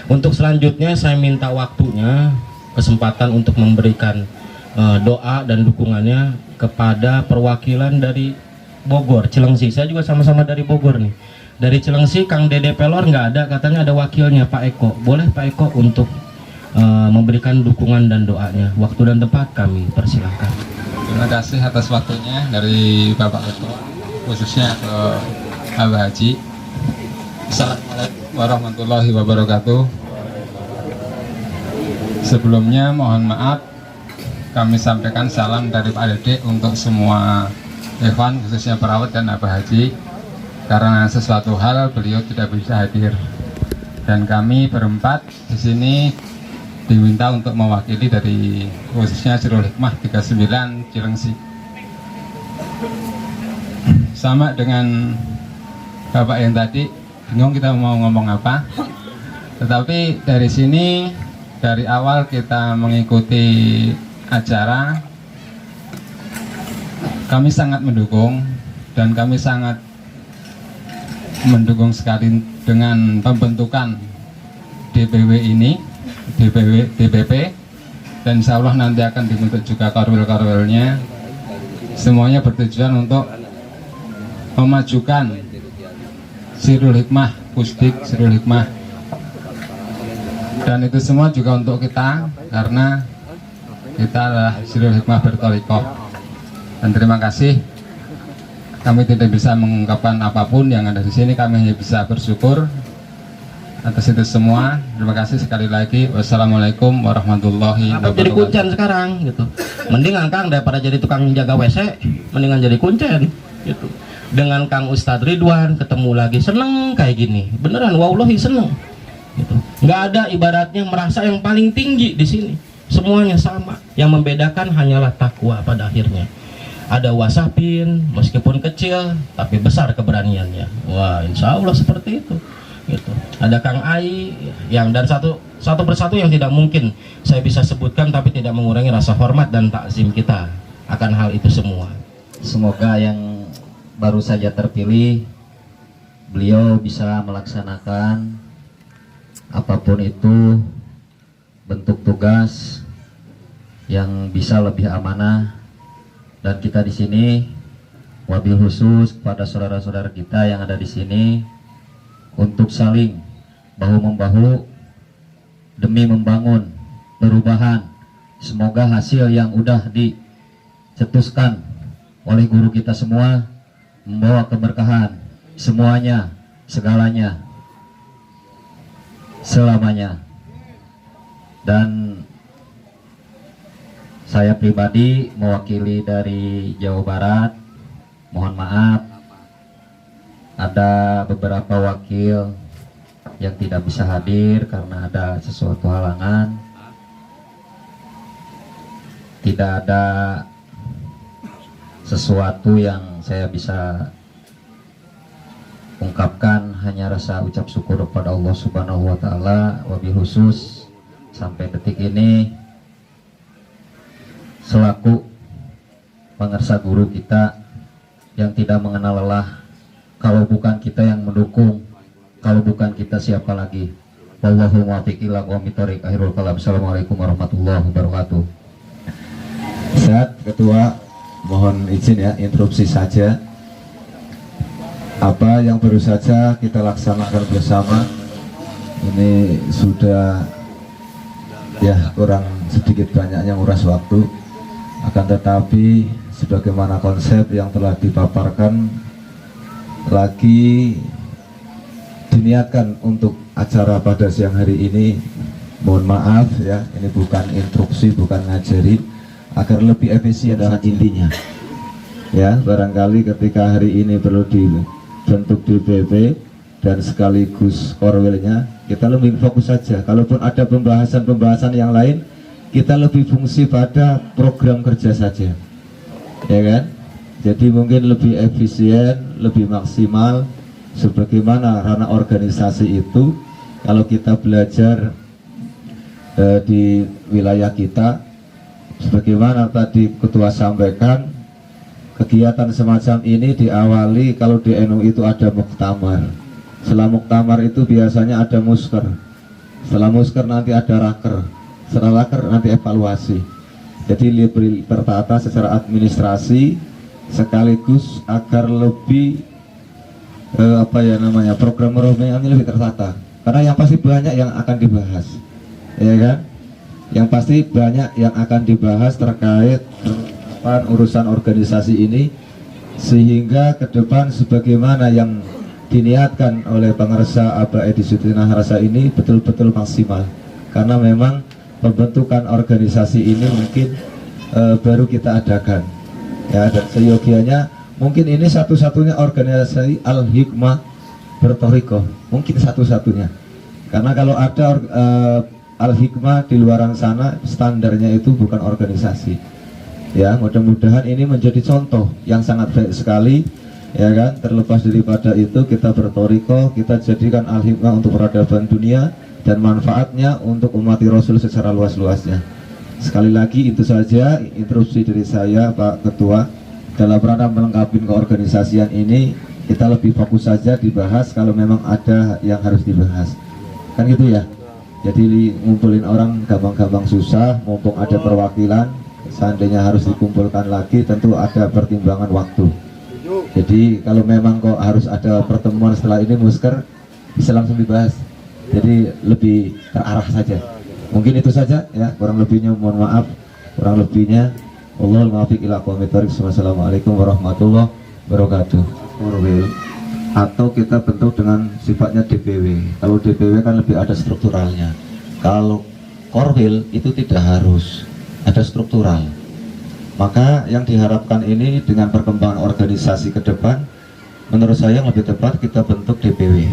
Untuk selanjutnya saya minta waktunya, kesempatan untuk memberikan doa dan dukungannya kepada perwakilan dari Bogor, Cilengsi. Saya juga sama-sama dari Bogor nih. Dari Cilengsi Kang Dede Pelor nggak ada, katanya ada wakilnya Pak Eko. Boleh Pak Eko untuk memberikan dukungan dan doanya. Waktu dan tempat kami persilahkan. Terima kasih atas waktunya dari Bapak Ketua, khususnya ke Abah Haji. Assalamualaikum warahmatullahi wabarakatuh. Sebelumnya mohon maaf kami sampaikan salam dari Pak Dede untuk semua Ikhwan, khususnya perawat dan Abah Haji. Karena sesuatu hal beliau tidak bisa hadir, dan kami berempat di sini diminta untuk mewakili dari khususnya Sirul Hikmah 39 Cilengsi. Sama dengan Bapak yang tadi, bingung kita mau ngomong apa. Tetapi dari sini, dari awal kita mengikuti acara, kami sangat mendukung, dan kami sangat mendukung sekali dengan pembentukan DPW ini, DPP, dan insya Allah nanti akan dibentuk juga korwil-korwilnya. Semuanya bertujuan untuk memajukan Sirul Hikmah, Pusdik Sirul Hikmah, dan itu semua juga untuk kita, karena kita adalah Sirul Hikmah bertorikoh. Dan terima kasih. Kami tidak bisa mengungkapkan apapun yang ada di sini. Kami hanya bisa bersyukur atas itu semua. Terima kasih sekali lagi. Wassalamualaikum warahmatullahi wabarakatuh. Jadi kuncen sekarang gitu. Mendingan Kang daripada jadi tukang jaga WC, mendingan jadi kuncen gitu. Dengan Kang Ustadz Ridwan ketemu lagi, seneng kayak gini. Beneran, wallahi seneng. Gitu. Nggak ada ibaratnya merasa yang paling tinggi di sini. Semuanya sama. Yang membedakan hanyalah takwa pada akhirnya. Ada wasapin, meskipun kecil, tapi besar keberaniannya. Wah, insya Allah seperti itu. Gitu. Ada Kang Ai, yang dan satu persatu yang tidak mungkin saya bisa sebutkan, tapi tidak mengurangi rasa hormat dan takzim kita akan hal itu semua. Semoga yang baru saja terpilih, beliau bisa melaksanakan apapun itu bentuk tugas yang bisa lebih amanah. Dan kita di sini wabil khusus kepada saudara-saudara kita yang ada di sini untuk saling bahu-membahu demi membangun perubahan. Semoga hasil yang udah dicetuskan oleh guru kita semua membawa keberkahan semuanya, segalanya, selamanya. Dan saya pribadi mewakili dari Jawa Barat, mohon maaf ada beberapa wakil yang tidak bisa hadir karena ada sesuatu halangan. Tidak ada sesuatu yang saya bisa ungkapkan, hanya rasa ucap syukur kepada Allah Subhanahu wa Ta'ala. Wabil khusus sampai detik ini, selaku pengersa guru kita yang tidak mengenal lelah, kalau bukan kita yang mendukung, kalau bukan kita siapa lagi. Wallahu muwaffiq ila aqwamit thoriq. Akhirul kalam. Assalamualaikum warahmatullahi wabarakatuh. Saat Ketua, mohon izin ya, interupsi saja. Apa yang baru saja kita laksanakan bersama ini sudah ya kurang sedikit banyaknya nguras waktu. Akan tetapi sebagaimana konsep yang telah dipaparkan, lagi diniatkan untuk acara pada siang hari ini, mohon maaf ya, ini bukan instruksi, bukan ngajarin, agar lebih efisien adalah intinya ya. Barangkali ketika hari ini perlu dibentuk DPP dan sekaligus korwilnya, kita lebih fokus saja. Kalaupun ada pembahasan-pembahasan yang lain, kita lebih fungsi pada program kerja saja, ya kan? Jadi mungkin lebih efisien, lebih maksimal. Sebagaimana ranah organisasi itu, kalau kita belajar di wilayah kita, sebagaimana tadi Ketua sampaikan, kegiatan semacam ini diawali kalau di NU itu ada muktamar. Setelah muktamar itu biasanya ada musker. Setelah musker nanti ada raker. Setelah raker nanti evaluasi. Jadi lebih tertata secara administrasi, sekaligus agar lebih program-programnya lebih tertata. Karena yang pasti banyak yang akan dibahas, ya kan? Yang pasti banyak yang akan dibahas terkait urusan organisasi ini, sehingga ke depan sebagaimana yang diniatkan oleh pengersa Abah Edi Sudina Harasa ini betul-betul maksimal. Karena memang pembentukan organisasi ini mungkin baru kita adakan ya, dan seyogianya mungkin ini satu-satunya organisasi Al-Hikmah Bertorikoh, mungkin satu-satunya, karena kalau ada Al-Hikmah di luaran sana standarnya itu bukan organisasi ya. Mudah-mudahan ini menjadi contoh yang sangat baik sekali ya kan. Terlepas daripada itu, kita bertorikoh, kita jadikan Al-Hikmah untuk peradaban dunia dan manfaatnya untuk umat Rasul secara luas-luasnya. Sekali lagi itu saja instruksi dari saya Pak Ketua. Dalam rangka melengkapi keorganisasian ini, kita lebih fokus saja dibahas kalau memang ada yang harus dibahas, kan gitu ya. Jadi ngumpulin orang gampang-gampang susah, mumpung ada perwakilan, seandainya harus dikumpulkan lagi tentu ada pertimbangan waktu. Jadi kalau memang kok harus ada pertemuan setelah ini musker, bisa langsung dibahas, jadi lebih terarah saja. Mungkin itu saja ya, kurang lebihnya mohon maaf, kurang lebihnya Allahul muwaffiq ila aqwamit thoriq. Wassalamualaikum warahmatullahi wabarakatuh. Korwil atau kita bentuk dengan sifatnya DPW. Kalau DPW kan lebih ada strukturalnya. Kalau Korwil itu tidak harus ada struktural. Maka yang diharapkan ini dengan perkembangan organisasi ke depan, menurut saya yang lebih tepat kita bentuk DPW.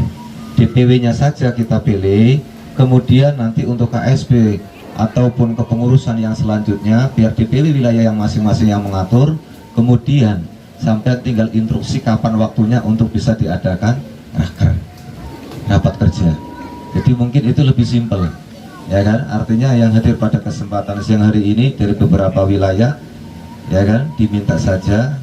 DPW-nya saja kita pilih, kemudian nanti untuk KSB ataupun kepengurusan yang selanjutnya biar dipilih wilayah yang masing-masing yang mengatur, kemudian sampai tinggal instruksi kapan waktunya untuk bisa diadakan rapat kerja. Jadi mungkin itu lebih simpel ya kan. Artinya yang hadir pada kesempatan siang hari ini dari beberapa wilayah ya kan, diminta saja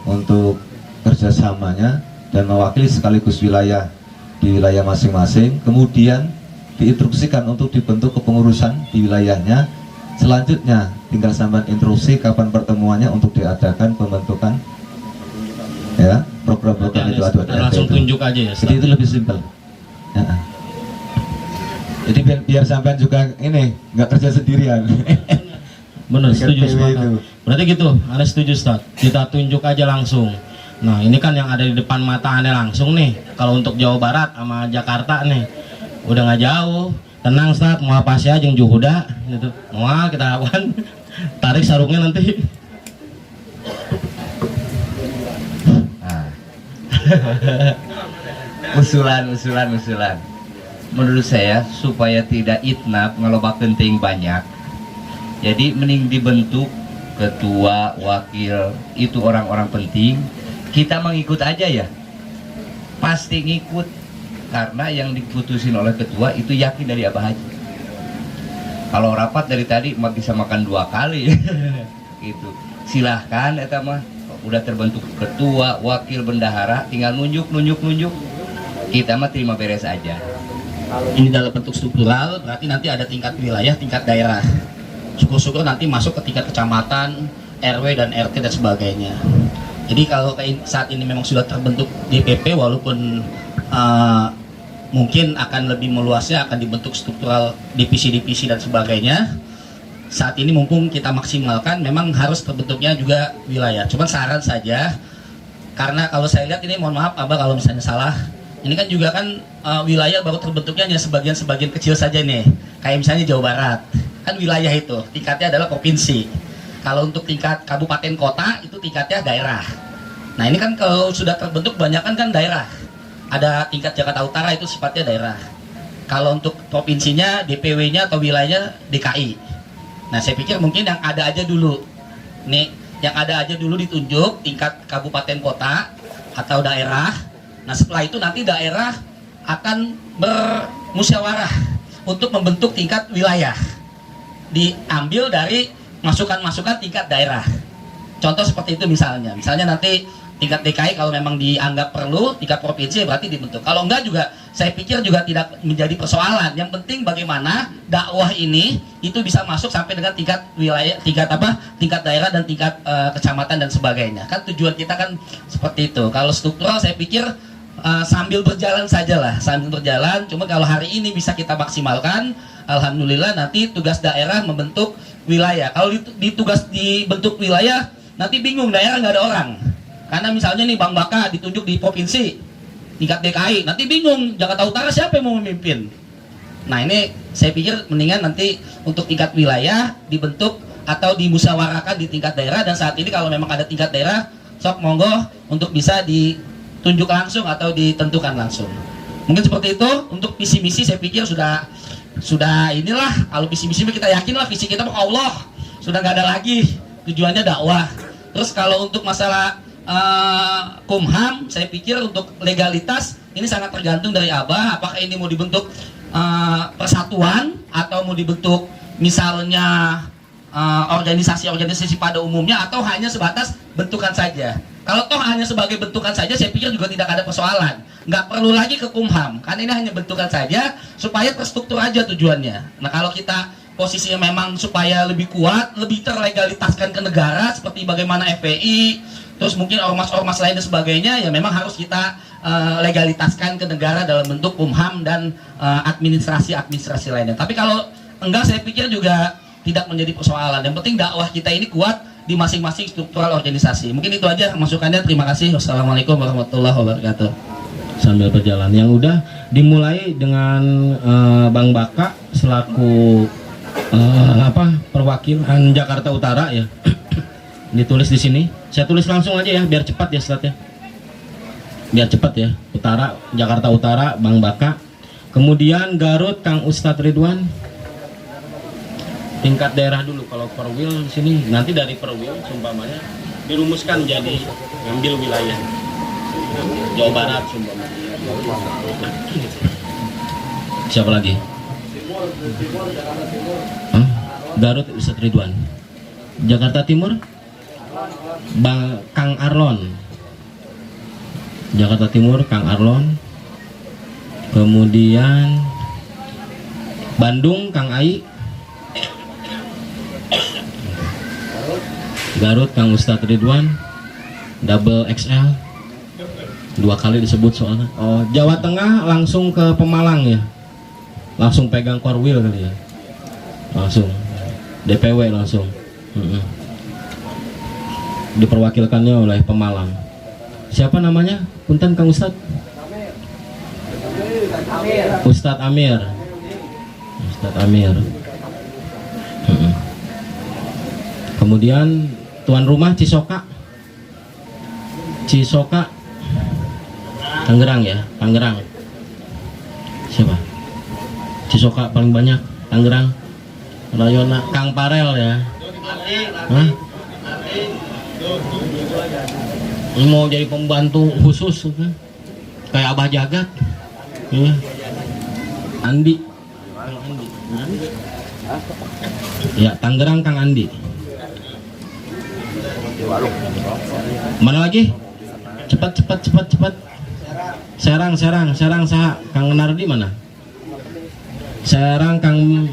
untuk kerjasamanya dan mewakili sekaligus wilayah di wilayah masing-masing, kemudian diinstruksikan untuk dibentuk kepengurusan di wilayahnya. Selanjutnya tinggal sampai instruksi kapan pertemuannya untuk diadakan pembentukan ya program-program itu langsung tunjuk aja ya. Jadi itu lebih simpel ya. Jadi biar sampean juga ini nggak kerja sendirian. Benar, setuju sepakat. Berarti gitu, Anda setuju Ustaz? Kita tunjuk aja langsung. Nah ini kan yang ada di depan mata Anda langsung nih. Kalau untuk Jawa Barat sama Jakarta nih udah nggak jauh, tenang Ustaz, mau apa sih aja yang Juhuda gitu. Mau kita lawan, tarik sarungnya nanti. usulan. Menurut saya supaya tidak itnab ngelobak penting banyak, jadi mending dibentuk ketua, wakil, itu orang-orang penting. Kita mengikut aja ya, pasti ngikut. Karena yang diputusin oleh ketua itu yakin dari Abah Haji. Kalau rapat dari tadi emak bisa makan 2 kali gitu. Silahkan eta mah udah terbentuk ketua, wakil, bendahara, tinggal nunjuk. Kita mah terima beres aja. Ini dalam bentuk struktural, berarti nanti ada tingkat wilayah, tingkat daerah. Syukur-syukur nanti masuk ke tingkat kecamatan, RW dan RT dan sebagainya. Jadi kalau saat ini memang sudah terbentuk DPP, walaupun mungkin akan lebih meluasnya, akan dibentuk struktural divisi-divisi dan sebagainya. Saat ini mumpung kita maksimalkan, memang harus terbentuknya juga wilayah. Cuman saran saja, karena kalau saya lihat ini, mohon maaf Abah kalau misalnya salah, ini kan juga kan wilayah baru terbentuknya hanya sebagian-sebagian kecil saja nih. Kayak misalnya Jawa Barat, kan wilayah itu tingkatnya adalah provinsi. Kalau untuk tingkat kabupaten kota itu tingkatnya daerah. Nah ini kan kalau sudah terbentuk kebanyakan kan daerah. Ada tingkat Jakarta Utara itu sifatnya daerah. Kalau untuk provinsinya, DPW-nya atau wilayahnya DKI. Nah saya pikir mungkin yang ada aja dulu. Nih, yang ada aja dulu ditunjuk tingkat kabupaten kota atau daerah. Nah setelah itu nanti daerah akan bermusyawarah untuk membentuk tingkat wilayah. Diambil dari masukan-masukan tingkat daerah. Contoh seperti itu misalnya. Misalnya nanti tingkat DKI kalau memang dianggap perlu, tingkat provinsi berarti dibentuk. Kalau enggak juga, saya pikir juga tidak menjadi persoalan. Yang penting bagaimana dakwah ini itu bisa masuk sampai dengan tingkat wilayah, tingkat daerah dan tingkat kecamatan dan sebagainya. Kan tujuan kita kan seperti itu. Kalau struktural saya pikir sambil berjalan sajalah, sambil berjalan. Cuma kalau hari ini bisa kita maksimalkan, alhamdulillah nanti tugas daerah membentuk wilayah. Kalau dibentuk wilayah, nanti bingung daerah nggak ada orang. Karena misalnya nih Bang Baka ditunjuk di provinsi tingkat DKI, nanti bingung Jakarta Utara siapa yang mau memimpin. Nah ini saya pikir mendingan nanti untuk tingkat wilayah dibentuk atau dimusyawarahkan di tingkat daerah, dan saat ini kalau memang ada tingkat daerah, sok monggo untuk bisa ditunjuk langsung atau ditentukan langsung. Mungkin seperti itu. Untuk visi misi saya pikir sudah inilah, kalau visi misi kita yakinlah visi kita Allah sudah nggak ada lagi, tujuannya dakwah. Terus kalau untuk masalah Kumham, saya pikir untuk legalitas ini sangat tergantung dari Abah, apakah ini mau dibentuk persatuan atau mau dibentuk misalnya organisasi-organisasi pada umumnya, atau hanya sebatas bentukan saja. Kalau toh hanya sebagai bentukan saja, saya pikir juga tidak ada persoalan. Nggak perlu lagi ke Kumham, karena ini hanya bentukan saja supaya terstruktur aja tujuannya. Nah, kalau kita posisinya memang supaya lebih kuat, lebih terlegalitaskan ke negara, seperti bagaimana FPI, terus mungkin ormas-ormas lain dan sebagainya, ya memang harus kita legalitaskan ke negara dalam bentuk Kumham dan administrasi-administrasi lainnya. Tapi kalau enggak, saya pikir juga tidak menjadi persoalan. Yang penting dakwah kita ini kuat di masing-masing struktural organisasi. Mungkin itu aja masukannya. Terima kasih. Wassalamualaikum warahmatullahi wabarakatuh. Sambil berjalan, yang udah dimulai dengan Bang Baka selaku perwakilan Jakarta Utara ya. Ditulis di sini. Saya tulis langsung aja ya, biar cepat ya Ustaz ya. Biar cepat ya. Utara, Jakarta Utara, Bang Baka. Kemudian Garut, Kang Ustadz Ridwan. Tingkat daerah dulu. Kalau perwil di sini, nanti dari perwil sumpamanya dirumuskan jadi ngambil wilayah Jawa Barat sumpamanya. Siapa lagi? Garut Ustadz Ridwan. Jakarta Timur, Bang Kang Arlon. Jakarta Timur, Kang Arlon. Kemudian Bandung, Kang Ai. Garut, Kang Ustadz Ridwan. Double XL. 2 kali disebut soalnya. Oh, Jawa Tengah langsung ke Pemalang ya. Langsung pegang korwil kali ya. Langsung DPW langsung. Diperwakilkannya oleh Pemalang. Siapa namanya? Punten Kang Ustadz? Ustadz Amir. Ustadz Amir. Kemudian tuan rumah Cisoka. Tangerang ya, Tangerang. Siapa? Cisoka paling banyak, Tangerang. Rayona, Kang Parel ya. Hah? Ini mau jadi pembantu khusus kan? Kayak Abah Jagat. Ya. Andi. Ya, Tangerang Kang Andi. Mana lagi? Cepat. Serang sah. Kang Nardi mana? Serang Kang.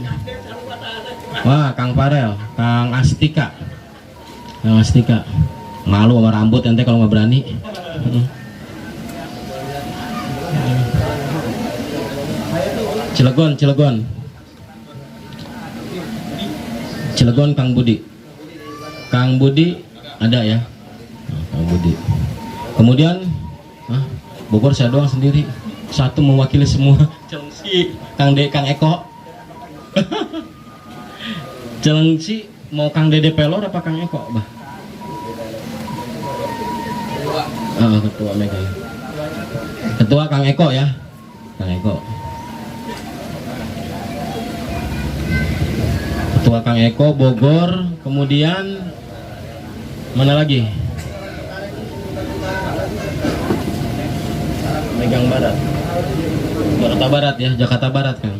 Wah, Kang Farel, Kang Astika. Malu sama rambut ente kalau nggak berani. Cilegon Kang Budi. Kang Budi ada ya. Kang Budi. Kemudian Bogor saya doang sendiri. Satu mewakili semua. Celengsi Kang Eko. Celengsi mau Kang Dede Pelor apa Kang Eko, Bah? Ketua Mega. Ketua Kang Eko ya. Kang Eko. Ketua Kang Eko Bogor, kemudian mana lagi? Megang Barat. Jakarta Barat ya, Jakarta Barat Kang.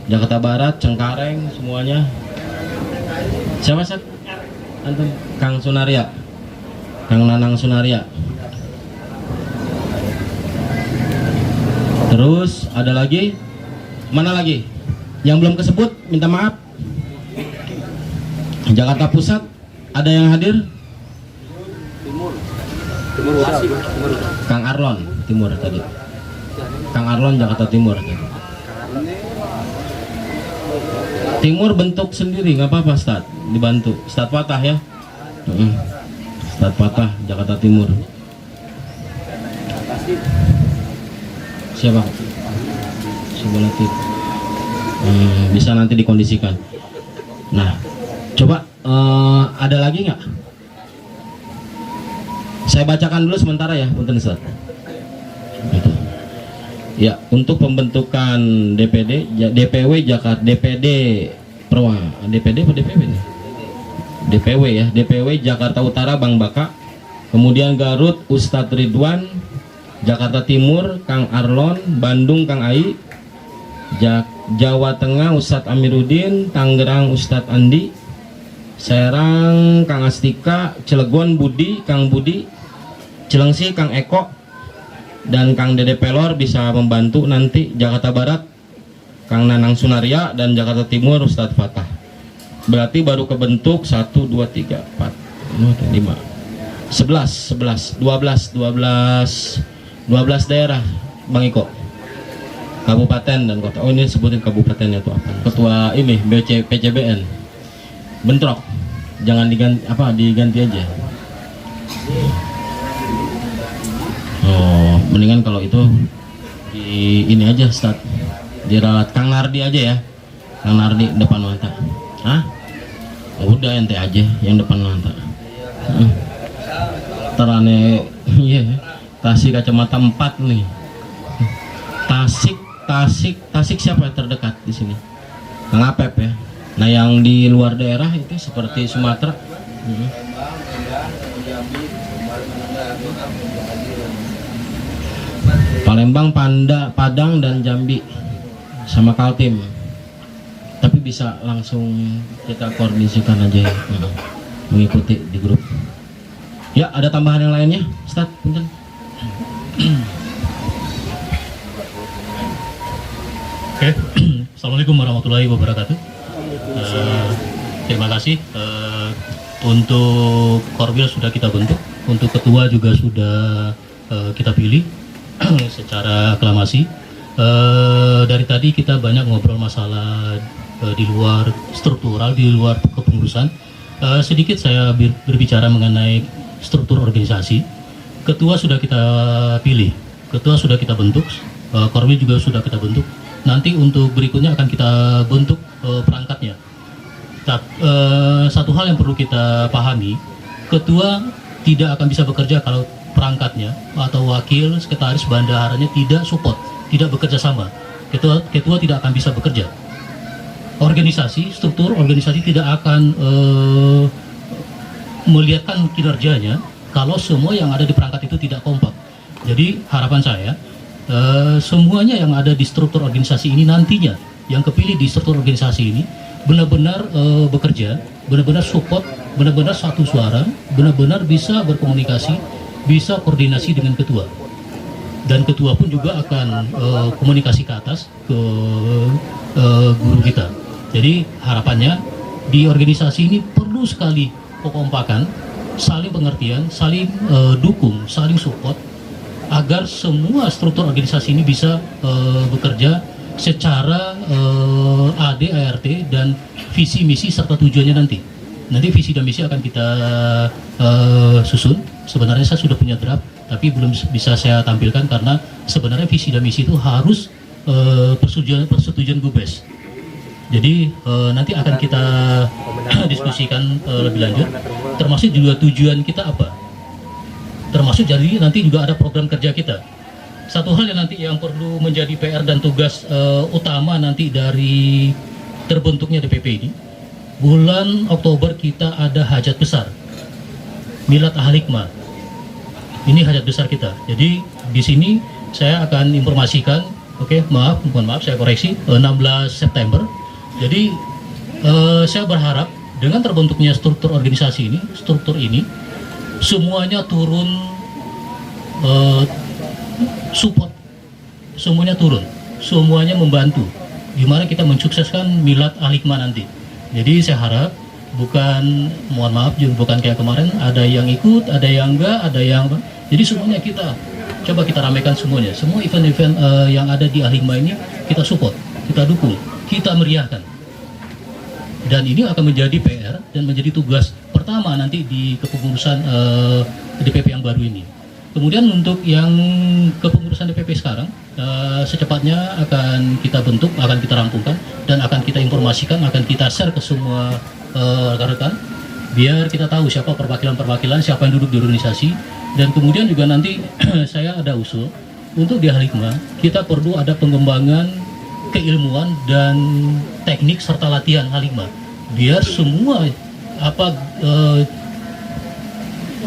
Jakarta Barat, Cengkareng semuanya. Siapa Sat? Antum Kang Sunaria. Kang Nanang Sunaria. Terus ada lagi? Mana lagi? Yang belum kesebut minta maaf. Jakarta Pusat ada yang hadir? Kang Arlon Timur tadi. Kang Arlon Jakarta Timur tadi. Timur bentuk sendiri nggak apa-apa Ustaz, dibantu Ustaz Patah ya. Ustaz Patah Jakarta Timur. Siapa? Latif. Bisa nanti dikondisikan. Nah, coba Ada lagi nggak? Saya bacakan dulu sementara ya, punten Ustaz. Gitu. Ya, untuk pembentukan DPD, DPW Jakarta, DPD Perwa, DPD apa DPW nih? DPW ya, DPW Jakarta Utara Bang Baka, kemudian Garut Ustadz Ridwan, Jakarta Timur Kang Arlon, Bandung Kang Ai, Jawa Tengah Ustadz Amiruddin, Tangerang Ustadz Andi, Serang Kang Astika, Cilegon Budi Kang Budi, Cilengsi Kang Eko, dan Kang Dede Pelor bisa membantu nanti. Jakarta Barat Kang Nanang Sunaria, dan Jakarta Timur Ustadz Fatah. Berarti baru kebentuk 1, 2, 3, 4, 5, 11, 12 daerah Bang Iko, kabupaten dan kota. Oh, ini sebutin kabupatennya itu apa? Ketua ini PCBN bentrok, jangan diganti aja. Oh, mendingan kalau itu di ini aja Ustaz, diralat Kang Nardi aja ya, Kang Nardi depan mata. Hah? Udah ente aja yang depan mata. Terane iya, Tasik kacamata 4 nih. Tasik siapa yang terdekat di sini? Kang Apep ya. Nah, yang di luar daerah itu seperti Sumatera. Palembang, Padang dan Jambi sama Kaltim. Tapi bisa langsung kita koordinasikan aja ya, mengikuti di grup. Ya, ada tambahan yang lainnya, Ustaz? Punten. Oke, Assalamualaikum warahmatullahi wabarakatuh. Terima kasih. Untuk Korwil sudah kita bentuk, untuk ketua juga sudah kita pilih secara aklamasi. Dari tadi kita banyak ngobrol masalah di luar struktural, di luar kepengurusan. Sedikit saya berbicara mengenai struktur organisasi. Ketua sudah kita pilih, ketua sudah kita bentuk, Korwil juga sudah kita bentuk. Nanti untuk berikutnya akan kita bentuk perangkatnya. Satu hal yang perlu kita pahami, ketua tidak akan bisa bekerja kalau perangkatnya atau wakil, sekretaris, bendaharanya tidak support, tidak bekerja sama. Ketua tidak akan bisa bekerja. Organisasi, struktur organisasi tidak akan melihatkan kinerjanya kalau semua yang ada di perangkat itu tidak kompak. Jadi harapan saya, semuanya yang ada di struktur organisasi ini nantinya, yang kepilih di struktur organisasi ini benar-benar bekerja, benar-benar support, benar-benar satu suara, benar-benar bisa berkomunikasi, bisa koordinasi dengan ketua. Dan ketua pun juga akan komunikasi ke atas ke guru kita. Jadi harapannya di organisasi ini perlu sekali kekompakan, saling pengertian, saling dukung, saling support, agar semua struktur organisasi ini bisa bekerja secara AD, ART, dan visi misi serta tujuannya nanti. Nanti visi dan misi akan kita susun. Sebenarnya saya sudah punya draft, tapi belum bisa saya tampilkan karena sebenarnya visi dan misi itu harus persetujuan Gubes. Jadi nanti akan kita diskusikan lebih lanjut, termasuk juga tujuan kita apa. Termasuk jadi nanti juga ada program kerja kita. Satu hal yang nanti yang perlu menjadi PR dan tugas utama nanti dari terbentuknya DPP ini, bulan Oktober kita ada hajat besar, Milad Al-Hikmah. Ini hajat besar kita. Jadi di sini saya akan informasikan, mohon maaf saya koreksi, 16 September. Jadi saya berharap dengan terbentuknya struktur organisasi ini, semuanya turun support, semuanya turun, semuanya membantu gimana kita mensukseskan Milad Al-Hikmah nanti. Jadi saya harap mohon maaf, bukan kayak kemarin ada yang ikut, ada yang enggak, ada yang jadi semuanya kita coba kita ramaikan semuanya. Semua event-event yang ada di Al-Hikmah ini kita support, kita dukung, kita meriahkan. Dan ini akan menjadi PR dan menjadi tugas pertama nanti di kepengurusan DPP yang baru ini. Kemudian untuk yang kepengurusan DPP sekarang, secepatnya akan kita bentuk, akan kita rampungkan, dan akan kita informasikan, akan kita share ke semua rekan-rekan biar kita tahu siapa perwakilan-perwakilan, siapa yang duduk di organisasi. Dan kemudian juga nanti saya ada usul untuk di Al-Hikmah kita perlu ada pengembangan keilmuan dan teknik serta latihan Al-Hikmah, biar semua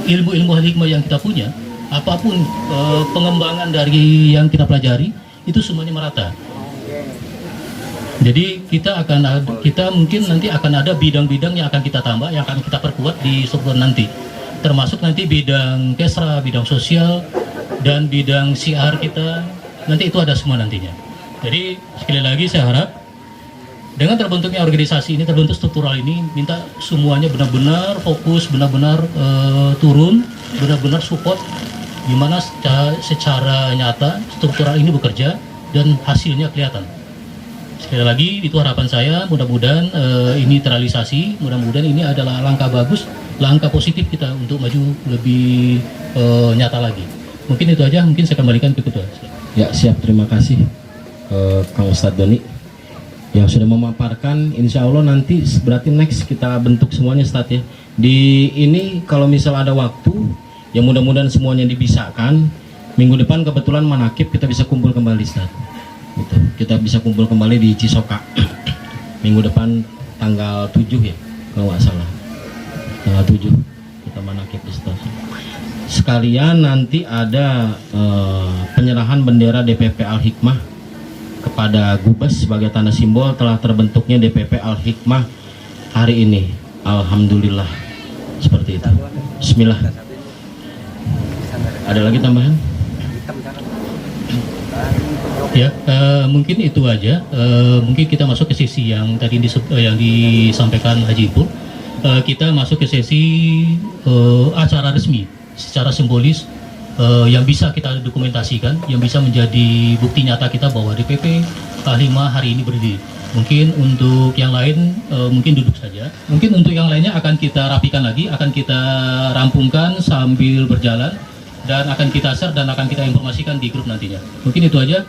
ilmu-ilmu Al-Hikmah yang kita punya, apapun pengembangan dari yang kita pelajari itu semuanya merata. Jadi kita mungkin nanti akan ada bidang-bidang yang akan kita tambah, yang akan kita perkuat di Subron nanti, termasuk nanti bidang kesra, bidang sosial, dan bidang siar kita, nanti itu ada semua nantinya. Jadi sekali lagi saya harap dengan terbentuknya organisasi ini, terbentuk struktural ini, minta semuanya benar-benar fokus, benar-benar turun, benar-benar support gimana secara nyata struktural ini bekerja dan hasilnya kelihatan. Sekali lagi itu harapan saya, mudah-mudahan ini terrealisasi, mudah-mudahan ini adalah langkah bagus, langkah positif kita untuk maju lebih nyata lagi. Mungkin itu aja, mungkin saya kembalikan ke Ketua. Ya, siap, terima kasih Kang Ustadz Doni yang sudah memaparkan. Insya Allah nanti berarti next kita bentuk semuanya Ustadz ya. Di ini kalau misal ada waktu, ya mudah-mudahan semuanya dibisakan. Minggu depan kebetulan manakib kita bisa kumpul kembali Ustadz. Gitu. Kita bisa kumpul kembali di Cisoka minggu depan tanggal 7 ya kalau nggak salah, tanggal 7 kita manakib Ustadz. Sekalian nanti ada penyerahan bendera DPP Al-Hikmah kepada Gubes sebagai tanda simbol telah terbentuknya DPP Al-Hikmah hari ini. Alhamdulillah, seperti itu. Bismillah. Ada lagi tambahan? Ya, mungkin itu aja. Mungkin kita masuk ke sesi yang tadi yang disampaikan Haji Ipul. Kita masuk ke sesi acara resmi secara simbolis yang bisa kita dokumentasikan, yang bisa menjadi bukti nyata kita bahwa DPP Al-Hikmah hari ini berdiri. Mungkin untuk yang lain mungkin duduk saja. Mungkin untuk yang lainnya akan kita rapikan lagi, akan kita rampungkan sambil berjalan, dan akan kita share dan akan kita informasikan di grup nantinya. Mungkin itu aja.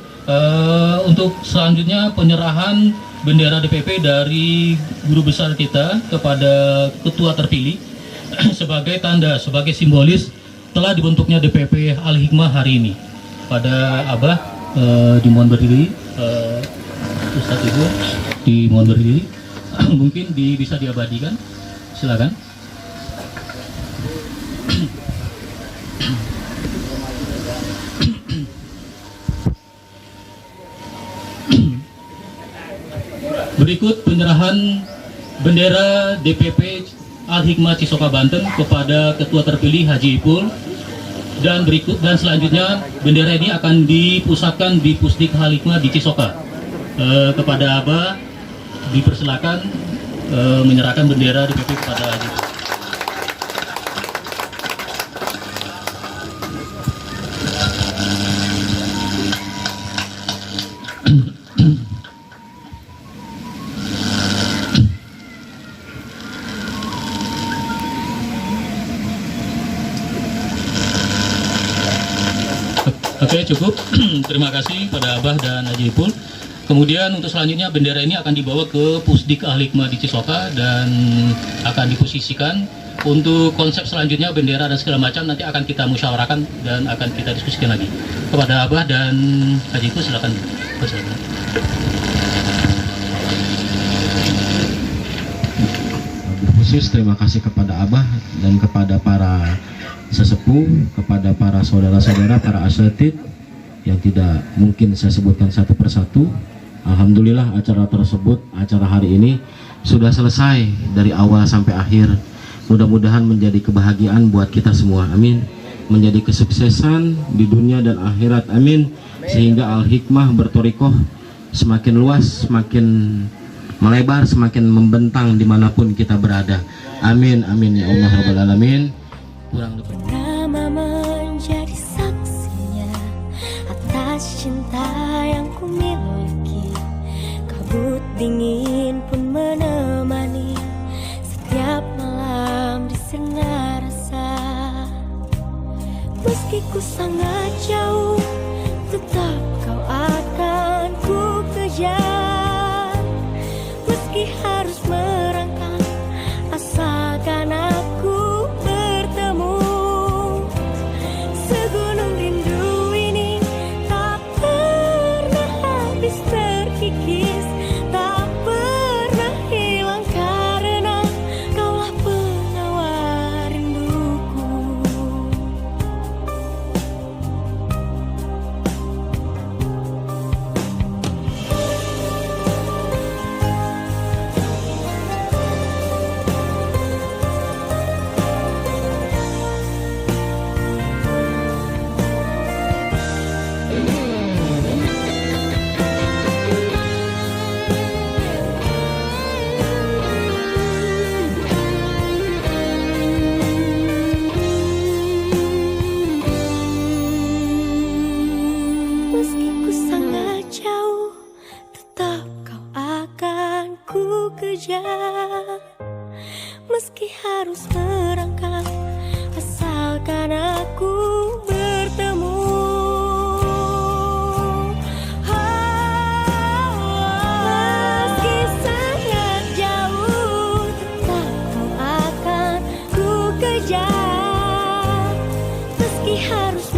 Untuk selanjutnya penyerahan bendera DPP dari guru besar kita kepada ketua terpilih sebagai tanda, sebagai simbolis telah dibentuknya DPP Al-Hikmah hari ini. Pada Abah dimohon berdiri, Ustadz Ibu dimohon berdiri. Mungkin bisa diabadikan, silakan. Berikut penyerahan bendera DPP Al-Hikmah Cisoka Banten kepada ketua terpilih Haji Ipul, dan selanjutnya bendera ini akan dipusatkan di Pusdik Al-Hikmah di Cisoka. Kepada Abah dipersilakan menyerahkan bendera DPP kepada Haji Ipul. Oke, cukup. Terima kasih pada Abah dan Haji Ipul. Kemudian untuk selanjutnya bendera ini akan dibawa ke Pusdik Al-Hikmah di Cisoka dan akan diposisikan. Untuk konsep selanjutnya bendera dan segala macam nanti akan kita musyawarahkan dan akan kita diskusikan lagi. Kepada Abah dan Haji Ipul silakan. Khusus terima kasih kepada Abah dan kepada para sesepuh, kepada para saudara-saudara, para asatid yang tidak mungkin saya sebutkan satu persatu. Alhamdulillah acara tersebut, acara hari ini sudah selesai dari awal sampai akhir. Mudah-mudahan menjadi kebahagiaan buat kita semua, amin. Menjadi kesuksesan di dunia dan akhirat, amin. Sehingga Al-Hikmah bertorikoh semakin luas, semakin melebar, semakin membentang dimanapun kita berada, amin, amin ya Allah Rabbal Alamin. Pertama menjadi saksinya atas cinta yang ku miliki, kabut dingin pun menemani setiap malam di sana rasa. Meski ku sangat jauh, tetap kau akan ku kejar. Meski harus merangkak, asalkan harus